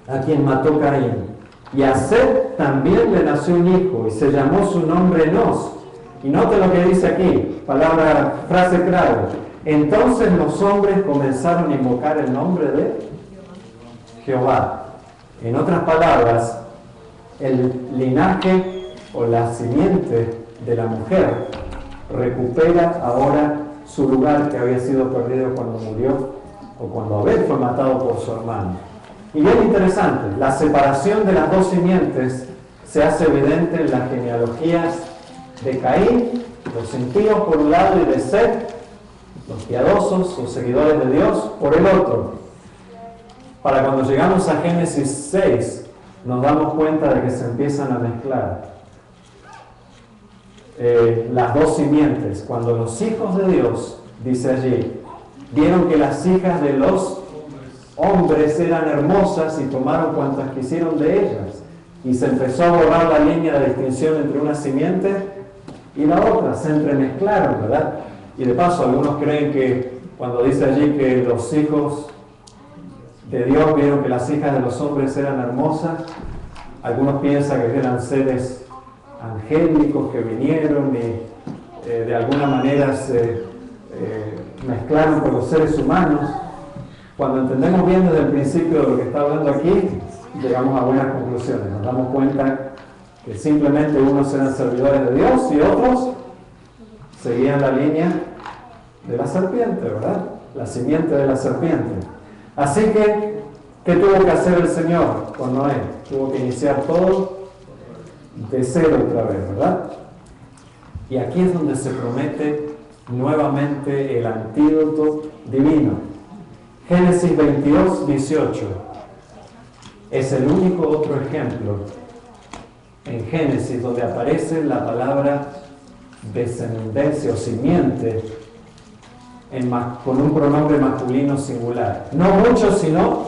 a quien mató Caín. Y a Set también le nació un hijo, y se llamó su nombre Enos. Y note lo que dice aquí, frase clave. Entonces los hombres comenzaron a invocar el nombre de Jehová. En otras palabras, el linaje o la simiente de la mujer recupera ahora su lugar que había sido perdido cuando murió o cuando Abel fue matado por su hermano. Y bien interesante, la separación de las dos simientes se hace evidente en las genealogías de Caín, los impíos por un lado, y de Set, los piadosos, los seguidores de Dios, por el otro. Para cuando llegamos a Génesis 6, nos damos cuenta de que se empiezan a mezclar las dos simientes. Cuando los hijos de Dios, dice allí, vieron que las hijas de los hombres eran hermosas y tomaron cuantas quisieron de ellas, y se empezó a borrar la línea de distinción entre una simiente y la otra, se entremezclaron, ¿verdad? Y de paso, algunos creen que cuando dice allí que los hijos de Dios vieron que las hijas de los hombres eran hermosas, algunos piensan que eran seres angélicos que vinieron y de alguna manera se mezclaron con los seres humanos. Cuando entendemos bien desde el principio de lo que está hablando aquí, llegamos a buenas conclusiones. Nos damos cuenta que simplemente unos eran servidores de Dios y otros seguían la línea de la serpiente, ¿verdad? La simiente de la serpiente. Así que, ¿qué tuvo que hacer el Señor con Noé? Tuvo que iniciar todo de cero otra vez, ¿verdad? Y aquí es donde se promete nuevamente el antídoto divino. Génesis 22, 18. Es el único otro ejemplo en Génesis donde aparece la palabra descendencia o simiente con un pronombre masculino singular. No muchos, sino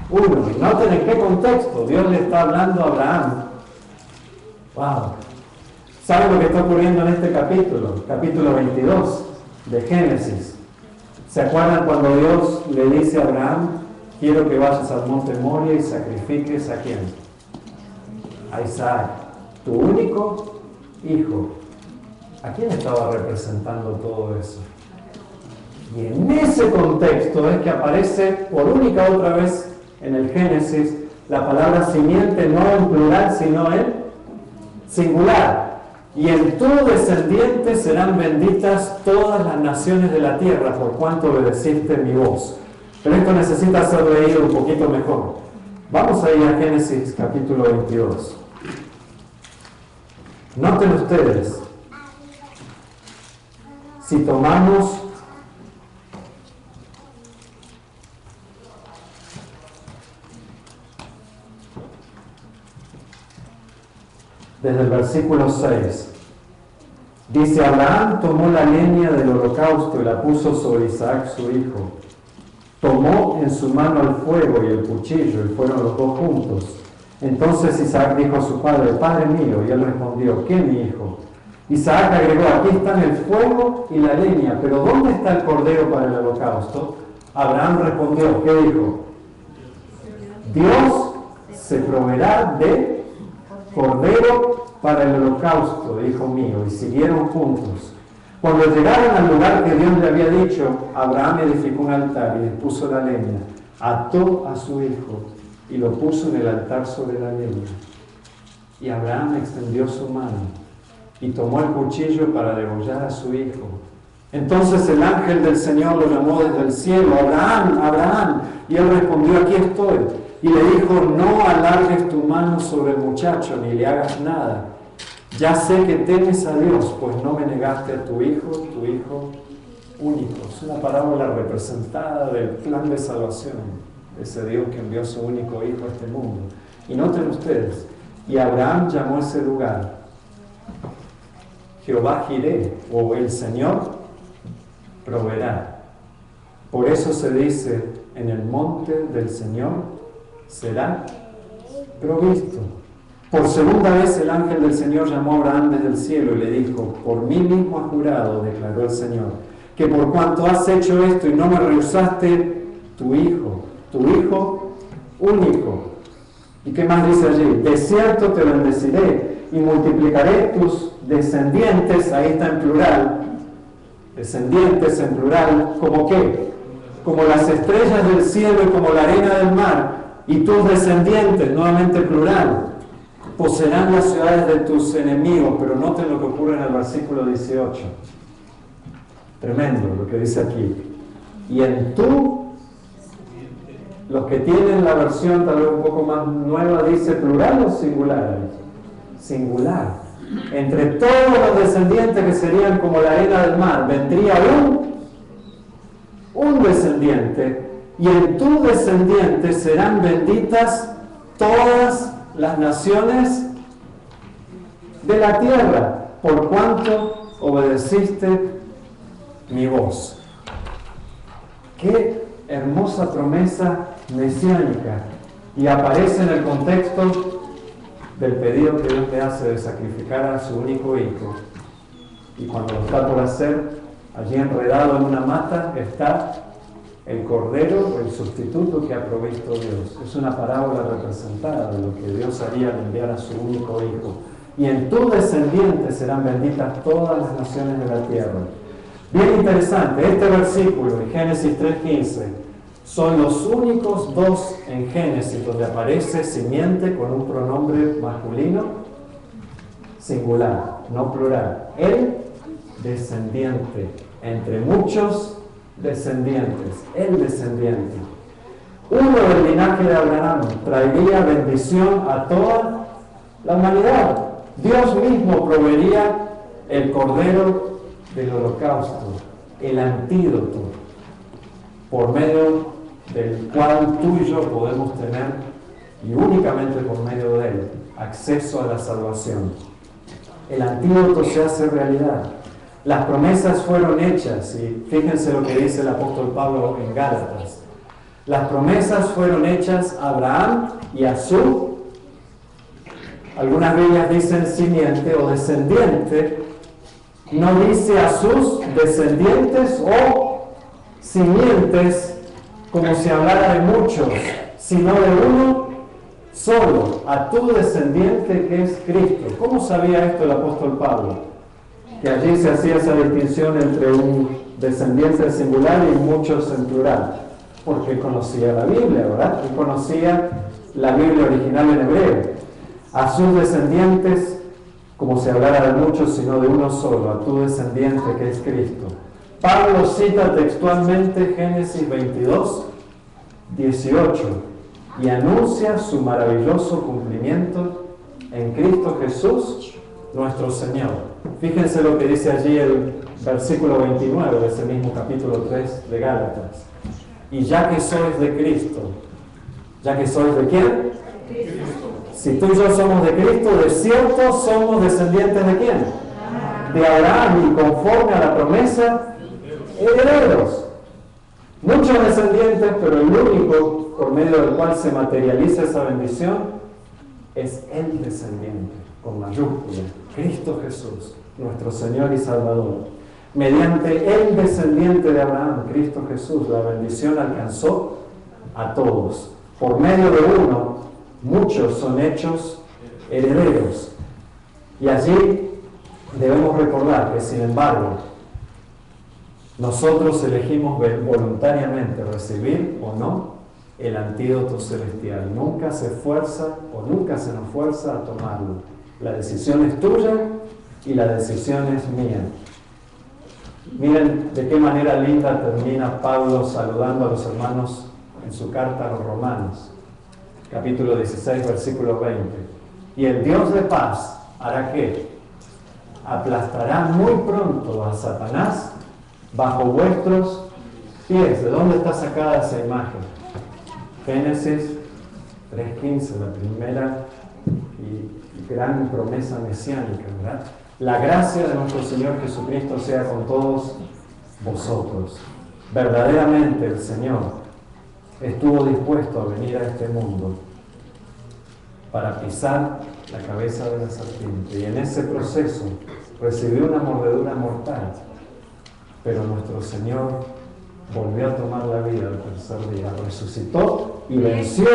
uno. Y noten en qué contexto. Dios le está hablando a Abraham. ¡Wow! ¿Saben lo que está ocurriendo en este capítulo? Capítulo 22 de Génesis. ¿Se acuerdan cuando Dios le dice a Abraham, quiero que vayas al monte Moria y sacrifiques a quién? A Isaac, tu único hijo. ¿A quién estaba representando todo eso? Y en ese contexto es que aparece por única otra vez en el Génesis la palabra simiente, no en plural, sino en singular. Y en tu descendiente serán benditas todas las naciones de la tierra, por cuanto obedeciste mi voz. Pero esto necesita ser leído un poquito mejor. Vamos a ir a Génesis capítulo 22. Noten ustedes, si tomamos desde el versículo 6, dice, Abraham tomó la leña del holocausto y la puso sobre Isaac su hijo. Tomó en su mano el fuego y el cuchillo, y fueron los dos juntos. Entonces Isaac dijo a su padre, Padre mío, y él respondió, ¿qué, mi hijo? Isaac agregó, aquí están el fuego y la leña, pero ¿dónde está el cordero para el holocausto? Abraham respondió, ¿qué dijo? Dios se proveerá de cordero para el holocausto, hijo mío, y siguieron juntos. Cuando llegaron al lugar que Dios le había dicho, Abraham edificó un altar y le puso la leña, ató a su hijo y lo puso en el altar sobre la leña. Y Abraham extendió su mano y tomó el cuchillo para degollar a su hijo. Entonces el ángel del Señor lo llamó desde el cielo, Abraham, Abraham, y él respondió, aquí estoy. Y le dijo, no alargues tu mano sobre el muchacho, ni le hagas nada. Ya sé que temes a Dios, pues no me negaste a tu hijo único. Es una parábola representada del plan de salvación, de ese Dios que envió a su único hijo a este mundo. Y noten ustedes, y Abraham llamó ese lugar Jehová Jireh, o el Señor proveerá. Por eso se dice, en el monte del Señor será provisto. Por segunda vez el ángel del Señor llamó a Abraham desde el cielo y le dijo, por mí mismo has jurado, declaró el Señor, que por cuanto has hecho esto y no me rehusaste tu hijo único. ¿Y qué más dice allí? De cierto te bendeciré y multiplicaré tus descendientes, ahí está en plural, descendientes en plural, ¿como qué? Como las estrellas del cielo y como la arena del mar. Y tus descendientes, nuevamente plural, poseerán las ciudades de tus enemigos. Pero noten lo que ocurre en el versículo 18. Tremendo lo que dice aquí. Y en tú, los que tienen la versión tal vez un poco más nueva, dice plural o singular. Singular. Entre todos los descendientes que serían como la arena del mar, vendría un descendiente. Y en tu descendiente serán benditas todas las naciones de la tierra, por cuanto obedeciste mi voz. Qué hermosa promesa mesiánica. Y aparece en el contexto del pedido que Dios le hace de sacrificar a su único hijo. Y cuando lo está por hacer, allí enredado en una mata, está el cordero, el sustituto que ha provisto Dios. Es una parábola representada de lo que Dios haría al enviar a su único hijo. y en tu descendiente serán benditas todas las naciones de la tierra. Bien interesante, este versículo en Génesis 3:15 son los únicos dos en Génesis donde aparece simiente con un pronombre masculino singular, no plural. El descendiente, entre muchos descendientes, el descendiente. Uno del linaje de Abraham traería bendición a toda la humanidad. Dios mismo proveería el cordero del holocausto, el antídoto, por medio del cual tú y yo podemos tener, y únicamente por medio de él, acceso a la salvación. El antídoto se hace realidad. Las promesas fueron hechas, y fíjense lo que dice el apóstol Pablo en Gálatas. Las promesas fueron hechas a Abraham y a su, algunas Biblias dicen simiente o descendiente, no dice a sus descendientes o simientes como si hablara de muchos, sino de uno solo, a tu descendiente que es Cristo. ¿Cómo sabía esto el apóstol Pablo? Que allí se hacía esa distinción entre un descendiente en singular y muchos en plural, porque conocía la Biblia, ¿verdad? Y conocía la Biblia original en hebreo. A sus descendientes, como se hablara de muchos, sino de uno solo, a tu descendiente que es Cristo. Pablo cita textualmente Génesis 22:18 y anuncia su maravilloso cumplimiento en Cristo Jesús, nuestro Señor. Fíjense lo que dice allí el versículo 29 de ese mismo capítulo 3 de Gálatas. Y ya que sois de Cristo, ¿ya que sois de quién? Cristo. Si tú y yo somos de Cristo, de cierto somos descendientes de quién? De Abraham, y conforme a la promesa, herederos. Muchos descendientes, pero el único por medio del cual se materializa esa bendición es el descendiente, con mayúscula, Cristo Jesús, nuestro Señor y Salvador. Mediante el descendiente de Abraham, Cristo Jesús, la bendición alcanzó a todos. Por medio de uno, muchos son hechos herederos. Y allí debemos recordar que, sin embargo, nosotros elegimos voluntariamente recibir o no el antídoto celestial. Nunca se fuerza o nunca se nos fuerza a tomarlo. La decisión es tuya y la decisión es mía. Miren de qué manera linda termina Pablo saludando a los hermanos en su carta a los Romanos, capítulo 16, versículo 20. Y el Dios de paz hará ¿qué? Aplastará muy pronto a Satanás bajo vuestros pies. ¿De dónde está sacada esa imagen? Génesis 3:15, la primera y gran promesa mesiánica, ¿verdad? La gracia de nuestro Señor Jesucristo sea con todos vosotros. Verdaderamente el Señor estuvo dispuesto a venir a este mundo para pisar la cabeza de la serpiente, y en ese proceso recibió una mordedura mortal, pero nuestro Señor volvió a tomar la vida al tercer día, resucitó y venció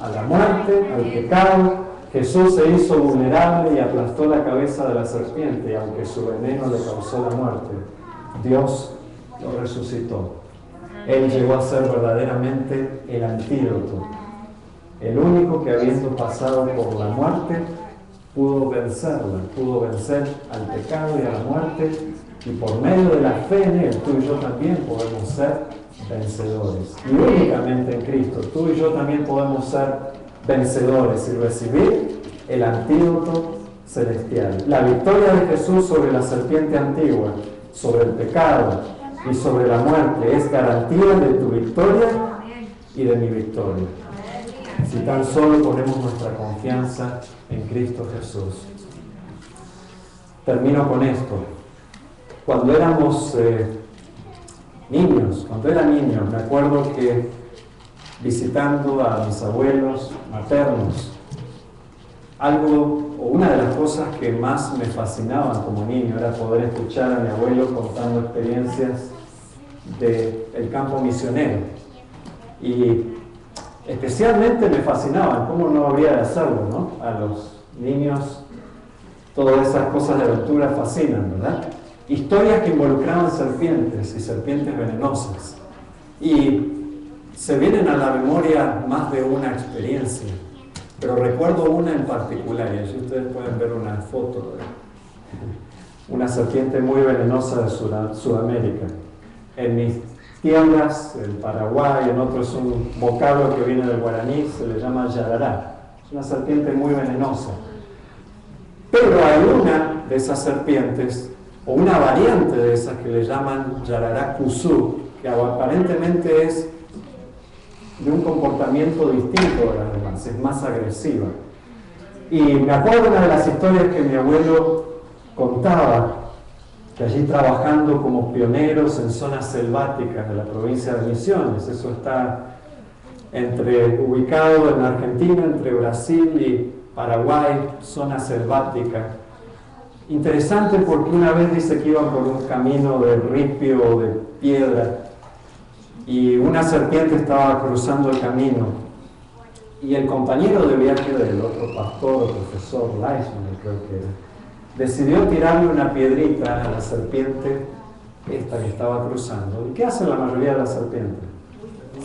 a la muerte, al pecado. Jesús se hizo vulnerable y aplastó la cabeza de la serpiente, y aunque su veneno le causó la muerte, Dios lo resucitó. Él llegó a ser verdaderamente el antídoto, el único que, habiendo pasado por la muerte, pudo vencerla, pudo vencer al pecado y a la muerte, y por medio de la fe en Él, tú y yo también podemos ser vencedores. Y únicamente en Cristo, tú y yo también podemos ser vencedores y recibir el antídoto celestial. La victoria de Jesús sobre la serpiente antigua, sobre el pecado y sobre la muerte es garantía de tu victoria y de mi victoria, si tan solo ponemos nuestra confianza en Cristo Jesús. Termino con esto. Cuando éramos niños, cuando era niño, me acuerdo que visitando a mis abuelos maternos, una de las cosas que más me fascinaban como niño era poder escuchar a mi abuelo contando experiencias del campo misionero. Y especialmente me fascinaban, ¿cómo no habría de hacerlo, no? A los niños Todas esas cosas de aventura fascinan, ¿verdad? Historias que involucraban serpientes y serpientes venenosas. Y se vienen a la memoria más de una experiencia, pero recuerdo una en particular, y allí ustedes pueden ver una foto de una serpiente muy venenosa de Sudamérica. En mis tierras, en Paraguay, en otros es un vocablo que viene del guaraní, se le llama yarará. Es una serpiente muy venenosa. Pero hay una de esas serpientes, o una variante de esas que le llaman yarará cusú, que aparentemente es de un comportamiento distinto de las demás, es más agresiva. Y me acuerdo de una de las historias que mi abuelo contaba, que allí trabajando como pioneros en zonas selváticas de la provincia de Misiones, eso está ubicado en Argentina, entre Brasil y Paraguay, zona selvática. Interesante porque una vez dice que iban por un camino de ripio, de piedra, y una serpiente estaba cruzando el camino, y el compañero de viaje del otro pastor o profesor, Leisman creo que era, decidió tirarle una piedrita a la serpiente esta que estaba cruzando. ¿Y qué hace la mayoría de las serpientes?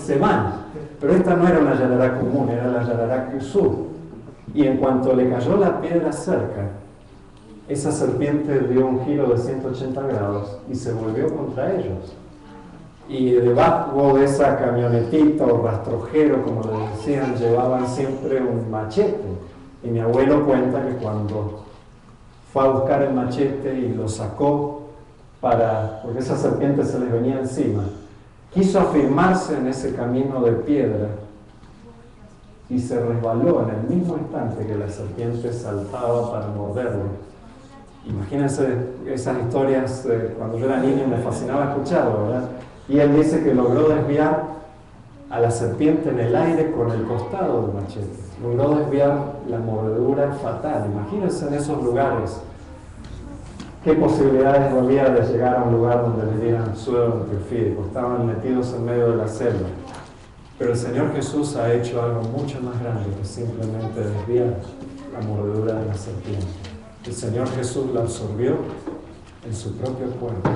Se van. Pero esta no era una yarará común, era la yarará cusú. Y en cuanto le cayó la piedra cerca, esa serpiente dio un giro de 180 grados y se volvió contra ellos. Y debajo de esa camionetita o rastrojero, como le decían, llevaban siempre un machete. Y mi abuelo cuenta que cuando fue a buscar el machete y lo sacó porque esa serpiente se les venía encima, quiso afirmarse en ese camino de piedra y se resbaló en el mismo instante que la serpiente saltaba para morderlo. Imagínense esas historias, cuando yo era niño me fascinaba escucharlo, ¿verdad? Y él dice que logró desviar a la serpiente en el aire con el costado del machete. Logró desviar la mordedura fatal. Imagínense en esos lugares qué posibilidades había de llegar a un lugar donde les dieran suero antiofídico. Estaban metidos en medio de la selva. Pero el Señor Jesús ha hecho algo mucho más grande que simplemente desviar la mordedura de la serpiente. El Señor Jesús la absorbió en su propio cuerpo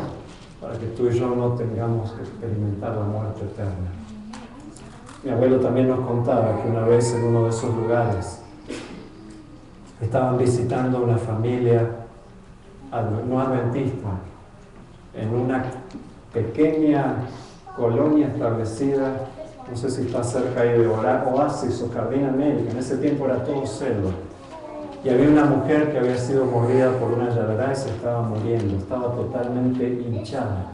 para que tú y yo no tengamos que experimentar la muerte eterna. Mi abuelo también nos contaba que una vez en uno de esos lugares estaban visitando una familia no adventista en una pequeña colonia establecida, no sé si está cerca ahí de Oasis o Jardín América, en ese tiempo era todo selva. Y había una mujer que había sido mordida por una yarará y se estaba muriendo, estaba totalmente hinchada.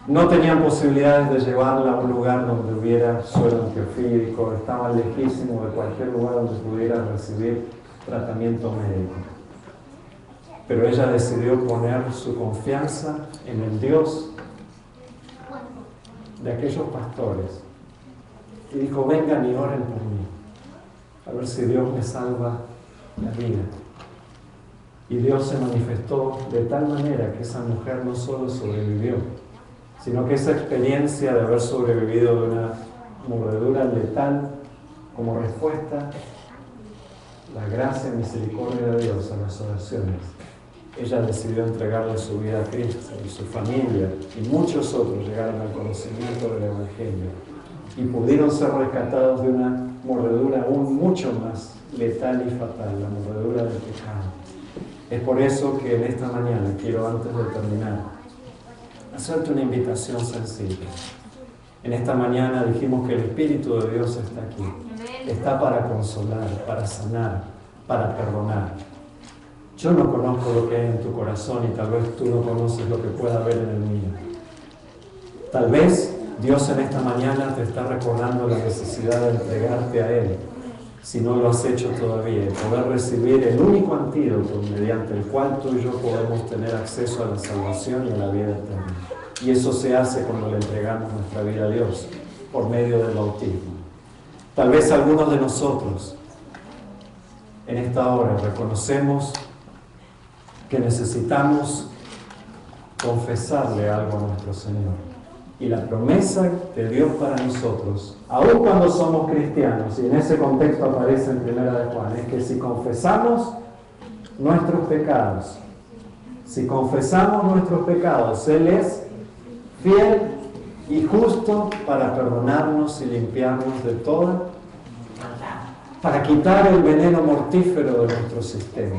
No tenían posibilidades de llevarla a un lugar donde hubiera suero antiofídico, estaban lejísimos de cualquier lugar donde pudiera recibir tratamiento médico. Pero ella decidió poner su confianza en el Dios de aquellos pastores y dijo: vengan y oren por mí, a ver si Dios me salva la vida. Y Dios se manifestó de tal manera que esa mujer no solo sobrevivió, sino que esa experiencia de haber sobrevivido de una mordedura letal, como respuesta, la gracia y misericordia de Dios a las oraciones, ella decidió entregarle su vida a Cristo, y su familia y muchos otros llegaron al conocimiento del Evangelio y pudieron ser rescatados de una mordedura aún mucho más letal y fatal, la mordedura del pecado. Es por eso que en esta mañana quiero, antes de terminar, hacerte una invitación sencilla. En esta mañana dijimos que el Espíritu de Dios está aquí. Está para consolar, para sanar, para perdonar. Yo no conozco lo que hay en tu corazón y tal vez tú no conoces lo que pueda haber en el mío. Tal vez Dios en esta mañana te está recordando la necesidad de entregarte a Él, si no lo has hecho todavía, y poder recibir el único antídoto mediante el cual tú y yo podemos tener acceso a la salvación y a la vida eterna. Y eso se hace cuando le entregamos nuestra vida a Dios, por medio del bautismo. Tal vez algunos de nosotros en esta hora reconocemos que necesitamos confesarle algo a nuestro Señor. Y la promesa de Dios para nosotros, aun cuando somos cristianos, y en ese contexto aparece en 1 de Juan, es que si confesamos nuestros pecados, si confesamos nuestros pecados, Él es fiel y justo para perdonarnos y limpiarnos de toda maldad, para quitar el veneno mortífero de nuestro sistema.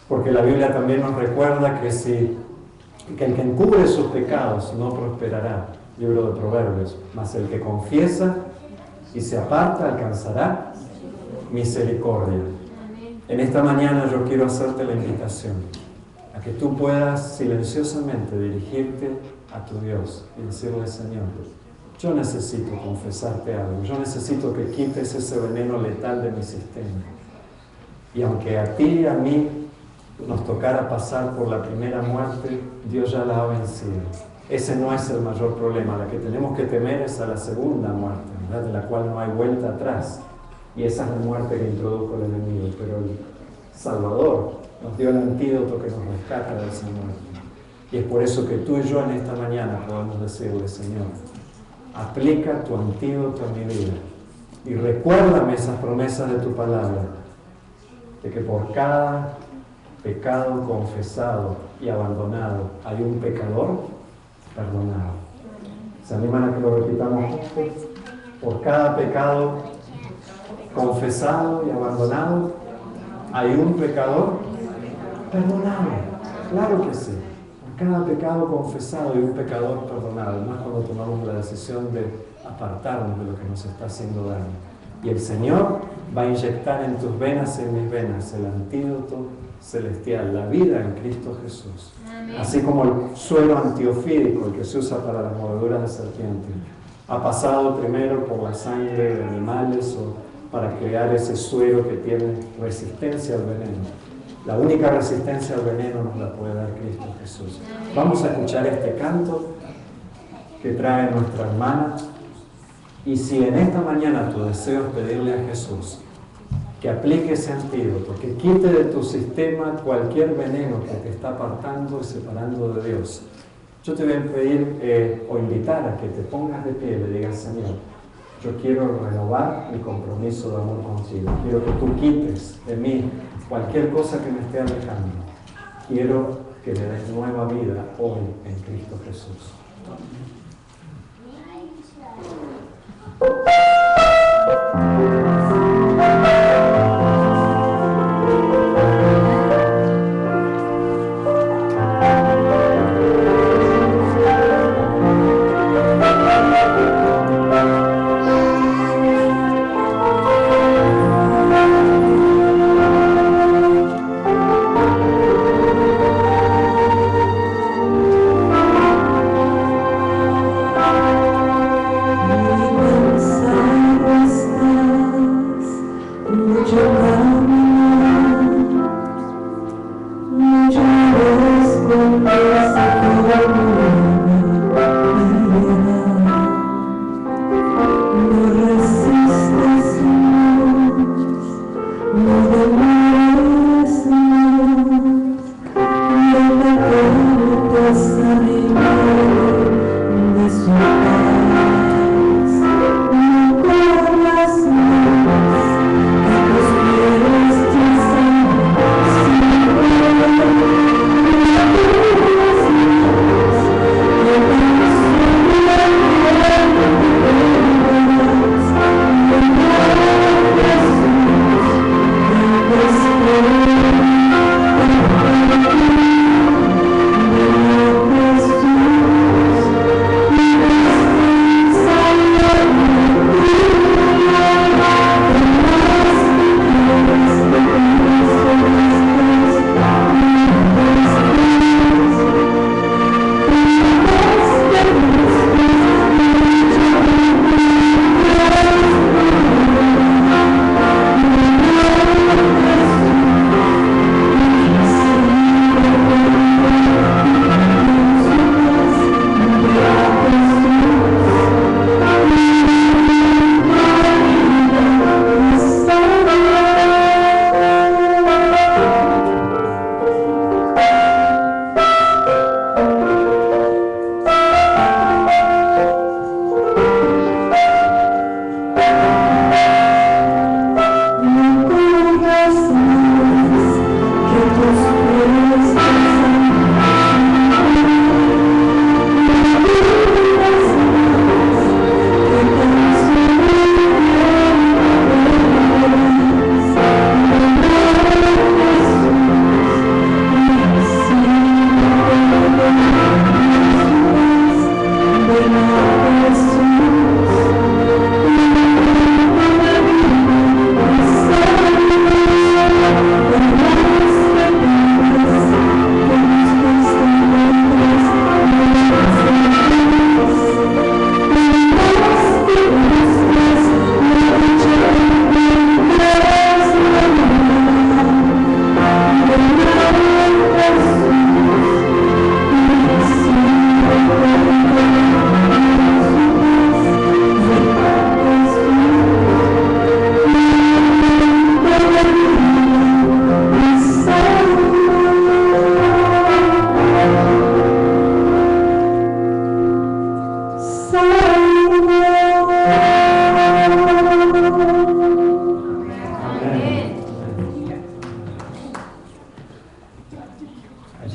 Porque la Biblia también nos recuerda que el que encubre sus pecados no prosperará. Libro de Proverbios. Mas el que confiesa y se aparta alcanzará misericordia. En esta mañana yo quiero hacerte la invitación a que tú puedas silenciosamente dirigirte a tu Dios y decirle: Señor, yo necesito confesarte algo, yo necesito que quites ese veneno letal de mi sistema. Y aunque a ti y a mí nos tocara pasar por la primera muerte, Dios ya la ha vencido. Ese no es el mayor problema. La que tenemos que temer es a la segunda muerte, ¿verdad? De la cual no hay vuelta atrás. Y esa es la muerte que introdujo el enemigo. Pero el Salvador nos dio el antídoto que nos rescata de esa muerte. Y es por eso que tú y yo en esta mañana podemos decirle: Señor, aplica tu antídoto a mi vida. Y recuérdame esas promesas de tu palabra, de que por cada pecado confesado y abandonado hay un pecador perdonado. ¿Se animan a que lo repitamos juntos? Por cada pecado confesado y abandonado hay un pecador perdonado. Claro que sí. Por cada pecado confesado hay un pecador perdonado. Más cuando tomamos la decisión de apartarnos de lo que nos está haciendo daño. Y el Señor va a inyectar en tus venas y en mis venas el antídoto celestial, la vida en Cristo Jesús. Amén. Así como el suero antiofídico, el que se usa para las mordeduras de serpiente, ha pasado primero por la sangre de animales o para crear ese suero que tiene resistencia al veneno. La única resistencia al veneno nos la puede dar Cristo Jesús. Vamos a escuchar este canto que trae nuestra hermana. Y si en esta mañana tu deseo es pedirle a Jesús que aplique ese antídoto, que quite de tu sistema cualquier veneno que te está apartando y separando de Dios, yo te voy a pedir o invitar a que te pongas de pie y le digas: Señor, yo quiero renovar mi compromiso de amor contigo. Quiero que tú quites de mí cualquier cosa que me esté alejando. Quiero que me des nueva vida hoy en Cristo Jesús. Allí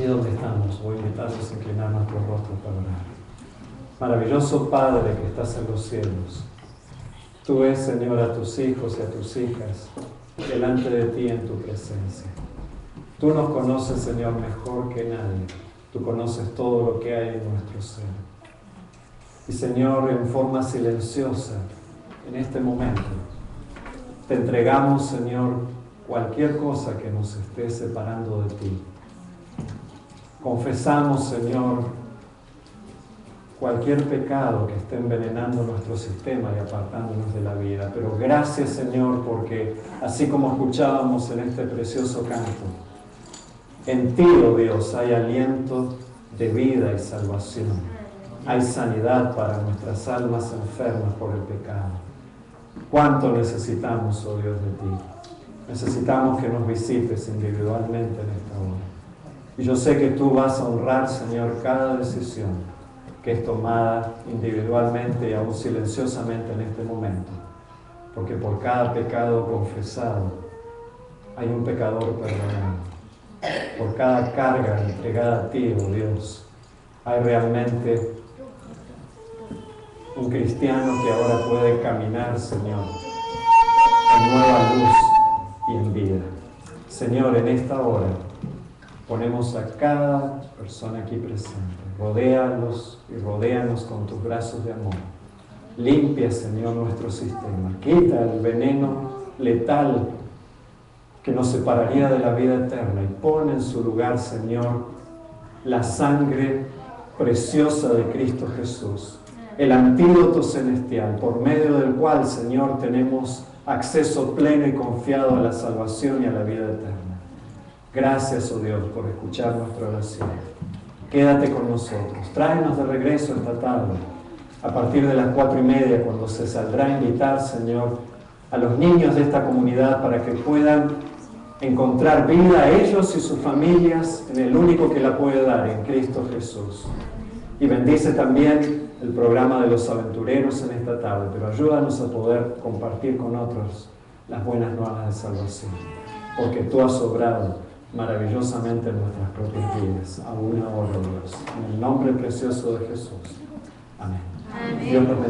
donde estamos, voy a invitarlos a inclinar nuestros rostros para orar. Maravilloso Padre que estás en los cielos, tú ves, Señor, a tus hijos y a tus hijas delante de ti en tu presencia. Tú nos conoces, Señor, mejor que nadie. Tú conoces todo lo que hay en nuestro ser. Y, Señor, en forma silenciosa, en este momento, te entregamos, Señor, cualquier cosa que nos esté separando de ti. Confesamos, Señor, cualquier pecado que esté envenenando nuestro sistema y apartándonos de la vida. Pero gracias, Señor, porque así como escuchábamos en este precioso canto, en ti, oh Dios, hay aliento de vida y salvación. Hay sanidad para nuestras almas enfermas por el pecado. ¿Cuánto necesitamos, oh Dios, de ti? Necesitamos que nos visites individualmente en esta hora. Y yo sé que tú vas a honrar, Señor, cada decisión que es tomada individualmente y aún silenciosamente en este momento. Porque por cada pecado confesado hay un pecador perdonado. Por cada carga entregada a ti, oh Dios, hay realmente un cristiano que ahora puede caminar, Señor, en nueva luz y en vida. Señor, en esta hora ponemos a cada persona aquí presente. Rodéalos y rodéanos con tus brazos de amor. Limpia, Señor, nuestro sistema. Quita el veneno letal que nos separaría de la vida eterna y pon en su lugar, Señor, la sangre preciosa de Cristo Jesús, el antídoto celestial, por medio del cual, Señor, tenemos acceso pleno y confiado a la salvación y a la vida eterna. Gracias, oh Dios, por escuchar nuestra oración. Quédate con nosotros. Tráenos de regreso esta tarde, a partir de las 4:30, cuando se saldrá a invitar, Señor, a los niños de esta comunidad para que puedan encontrar vida a ellos y sus familias en el único que la puede dar, en Cristo Jesús. Y bendice también el programa de los aventureros en esta tarde, pero ayúdanos a poder compartir con otros las buenas nuevas de salvación, porque tú has obrado maravillosamente en nuestras propias vidas. Aún ahora, Dios, en el nombre precioso de Jesús. Amén. Dios nos bendiga.